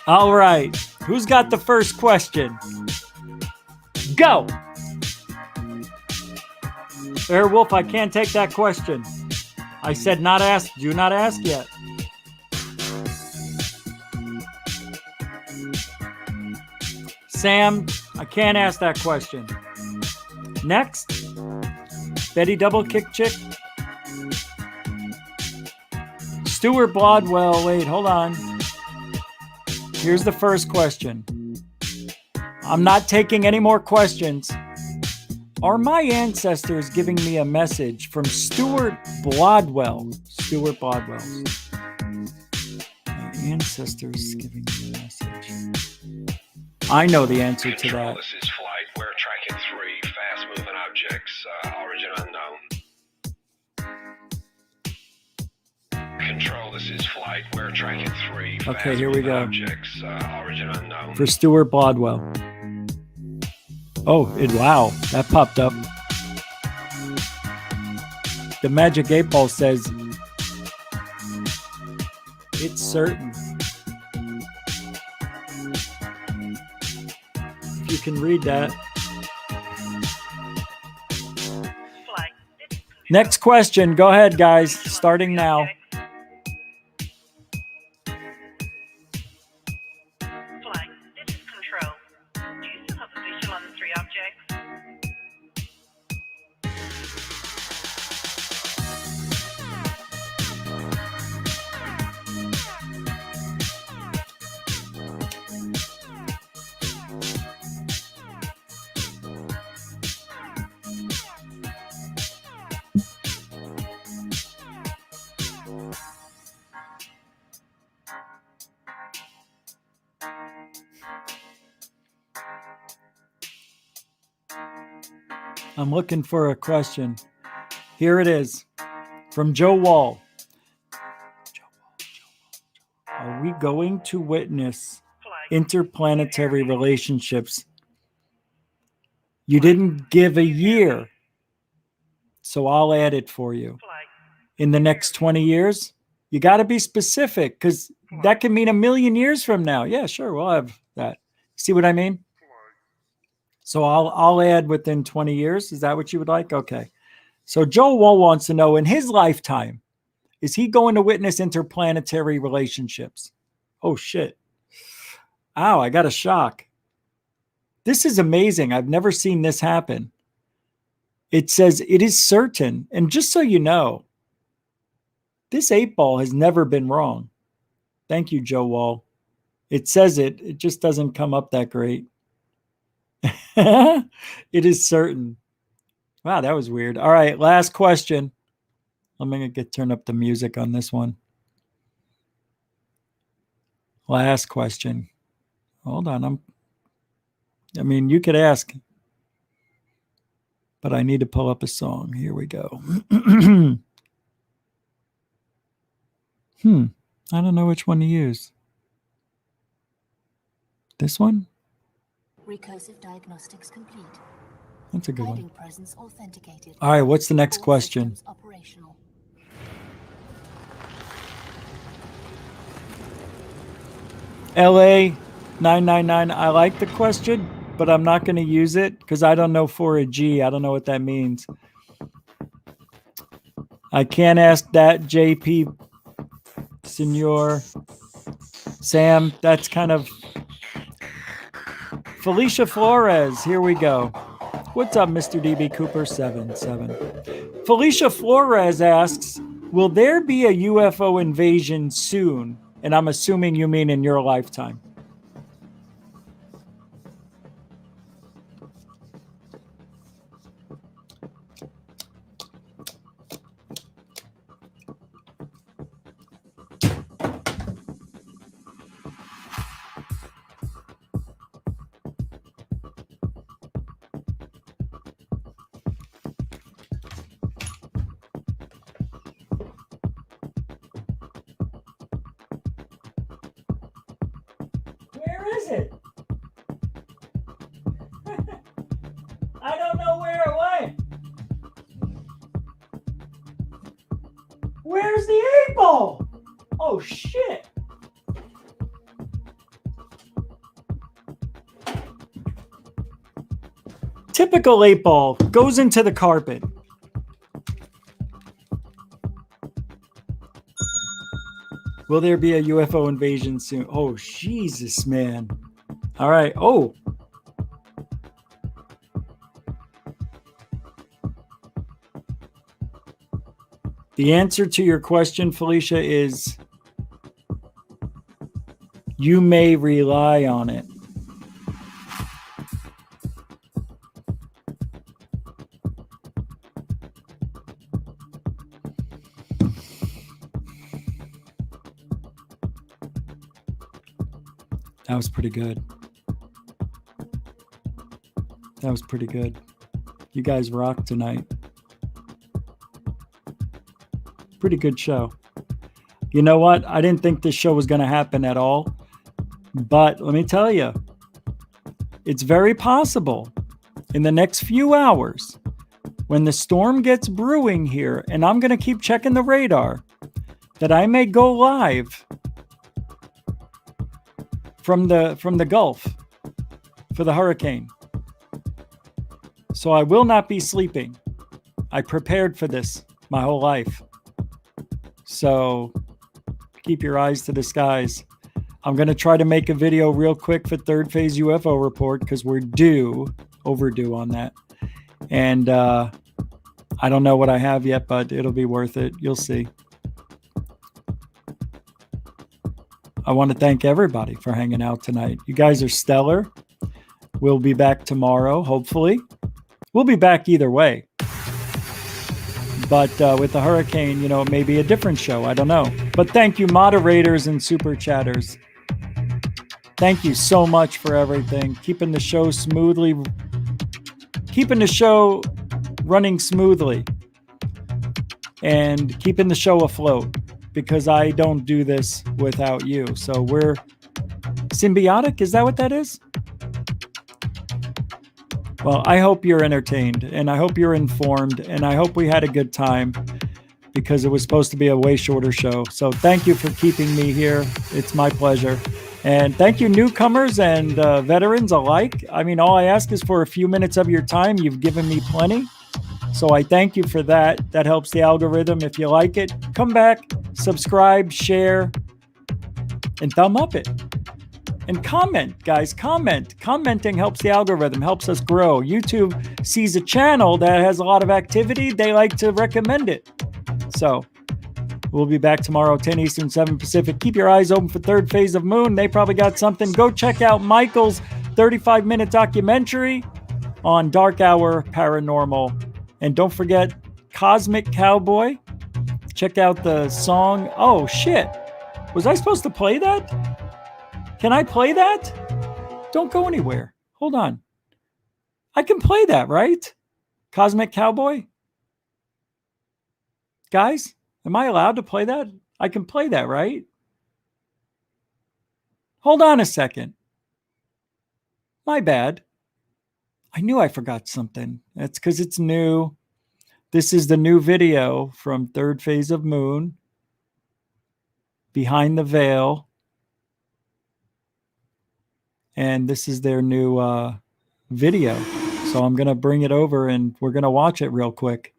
All right. Who's got the first question? Go. Airwolf, I can't take that question. I said not ask. Do not ask yet. Sam, I can't ask that question. Next. Betty Double Kick Chick. Stuart Blodwell. Wait, hold on. Here's the first question. I'm not taking any more questions. Are my ancestors giving me a message from Stuart Blodwell? Stuart Blodwell. My ancestors giving me a message. I know the answer to that. This is flight. We're tracking 3 fast-moving objects. Origin unknown. Control, this is flight. We're tracking 3 Okay, here we go. objects. Origin unknown. For Stuart Blodwell. Oh, wow, that popped up. The Magic 8 Ball says, it's certain. If you can read that. Next question. Go ahead, guys. Starting now. I'm looking for a question. Here it is. From Joe Wall. Are we going to witness interplanetary relationships? You didn't give a year, so I'll add it for you. In the next 20 years? You got to be specific, because that can mean 1,000,000 years from now. Yeah, sure, we'll have that. See what I mean? So I'll add within 20 years. Is that what you would like? Okay. So Joe Wall wants to know, in his lifetime, is he going to witness interplanetary relationships? Oh, shit. Ow, I got a shock. This is amazing. I've never seen this happen. It says it is certain. And just so you know, this 8 ball has never been wrong. Thank you, Joe Wall. It says it. It just doesn't come up that great. It is certain. Wow, that was weird. All right, last question. I'm going to turn up the music on this one. Last question. Hold on. I mean, you could ask, but I need to pull up a song. Here we go. I don't know which one to use. This one? Recursive diagnostics complete. That's a good one. Presence authenticated. All right, what's the next question? Operational. LA 999, I like the question, but I'm not going to use it because I don't know for a G. I don't know what that means. I can't ask that, JP Senor. Sam, that's kind of... Felicia Flores, here we go. What's up, Mr. DB Cooper 77? Felicia Flores asks, will there be a UFO invasion soon? And I'm assuming you mean in your lifetime. Where is it? I don't know where it went. Where's the 8 ball? Oh, shit. typical 8 ball goes into the carpet. Will there be a UFO invasion soon? Oh, Jesus, man. All right. Oh. The answer to your question, Felicia, is you may rely on it. That was pretty good. That was pretty good. You guys rocked tonight. Pretty good show. You know what? I didn't think this show was going to happen at all. But let me tell you, it's very possible in the next few hours when the storm gets brewing here, and I'm going to keep checking the radar, that I may go live from the Gulf for the hurricane. So I will not be sleeping. I prepared for this my whole life. So keep your eyes to the skies. I'm going to try to make a video real quick for Third Phase UFO Report because we're overdue on that. And I don't know what I have yet, but it'll be worth it. You'll see. I want to thank everybody for hanging out tonight. You guys are stellar. We'll be back tomorrow, hopefully. We'll be back either way. But with the hurricane, you know, it may be a different show. I don't know. But thank you, moderators and super chatters. Thank you so much for everything. Keeping the show running smoothly. And keeping the show afloat. Because I don't do this without you. So we're symbiotic. Is that what that is? Well, I hope you're entertained and I hope you're informed and I hope we had a good time because it was supposed to be a way shorter show. So thank you for keeping me here. It's my pleasure. And thank you, newcomers and veterans alike. I mean, all I ask is for a few minutes of your time. You've given me plenty. So I thank you for that. That helps the algorithm. If you like it, come back, subscribe, share, and thumb up it. And comment, guys, comment. Commenting helps the algorithm, helps us grow. YouTube sees a channel that has a lot of activity. They like to recommend it. So we'll be back tomorrow, 10 Eastern, 7 Pacific. Keep your eyes open for Third Phase of Moon. They probably got something. Go check out Michael's 35-minute documentary on Dark Hour Paranormal. And don't forget Cosmic Cowboy. Check out the song. Oh, shit. Was I supposed to play that? Can I play that? Don't go anywhere. Hold on. I can play that, right? Cosmic Cowboy? Guys, am I allowed to play that? I can play that, right? Hold on a second. My bad. I knew I forgot something. That's because it's new. This is the new video from Third Phase of Moon. Behind the Veil. And this is their new video. So I'm going to bring it over and we're going to watch it real quick.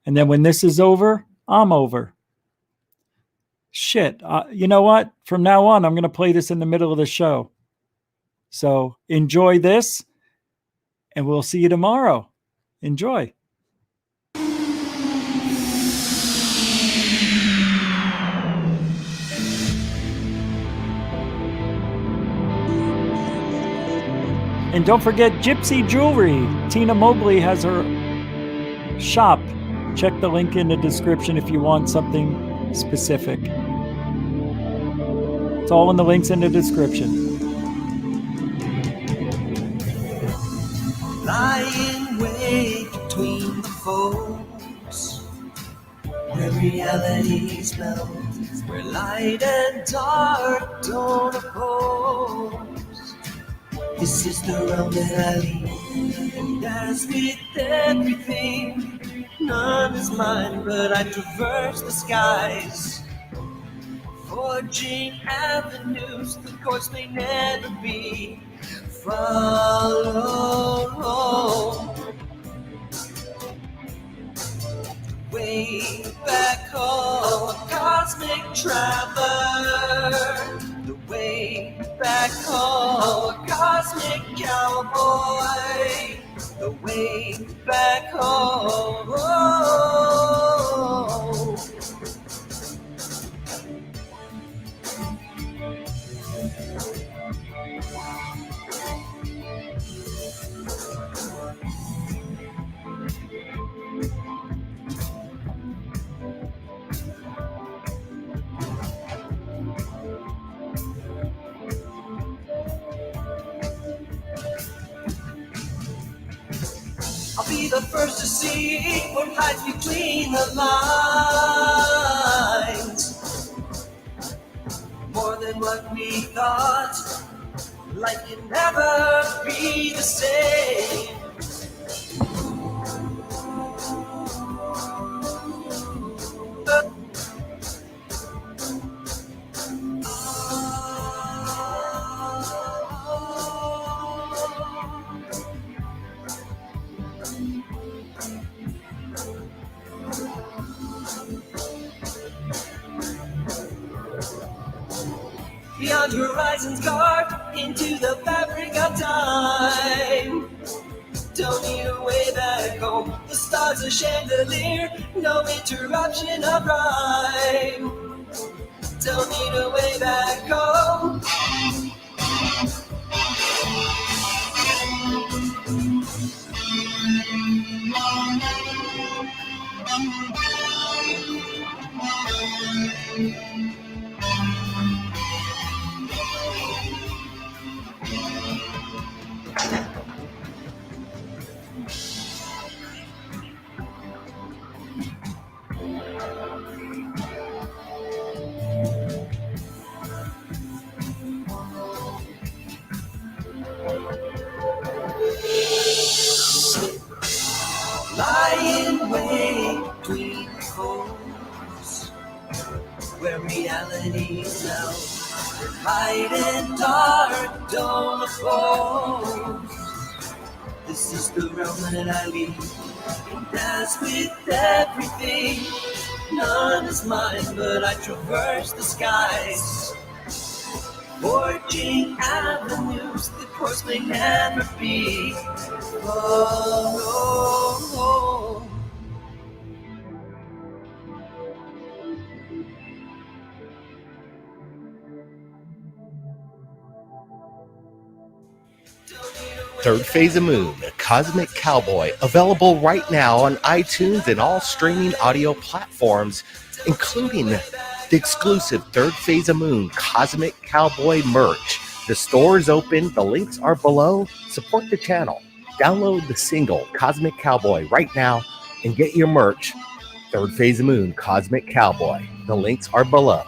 And then when this is over, I'm over. Shit. You know what? From now on, I'm going to play this in the middle of the show. So enjoy this. And we'll see you tomorrow. Enjoy. And don't forget Gypsy Jewelry. Tina Mobley has her shop. Check the link in the description if you want something specific. It's all in the links in the description. Lying way between the folks, where realities melt, where light and dark don't oppose. This is the realm that I lead, and as with everything, none is mine, but I traverse the skies, forging avenues the course may never be. follow home. Way back home, a cosmic traveler. The way back home, a cosmic cowboy. The way back home. I'll be the first to see what lies between the lines. More than what we thought, life can never be the same. Beyond horizons carved into the fabric of time. Don't need a way back home. The stars a chandelier, no interruption of rhyme. Don't need a way back home. Lying way between the poles, where realities melt, where light and dark don't oppose. This is the realm that I lead, and as with everything, none is mine, but I traverse the skies, forging avenues that course may never be. Oh, oh, oh. Third Phase of Moon, Cosmic Cowboy, available right now on iTunes and all streaming audio platforms, including the exclusive Third Phase of Moon Cosmic Cowboy merch. The store is open. The links are below. Support the channel. Download the single Cosmic Cowboy right now and get your merch. Third Phase of Moon Cosmic Cowboy. The links are below.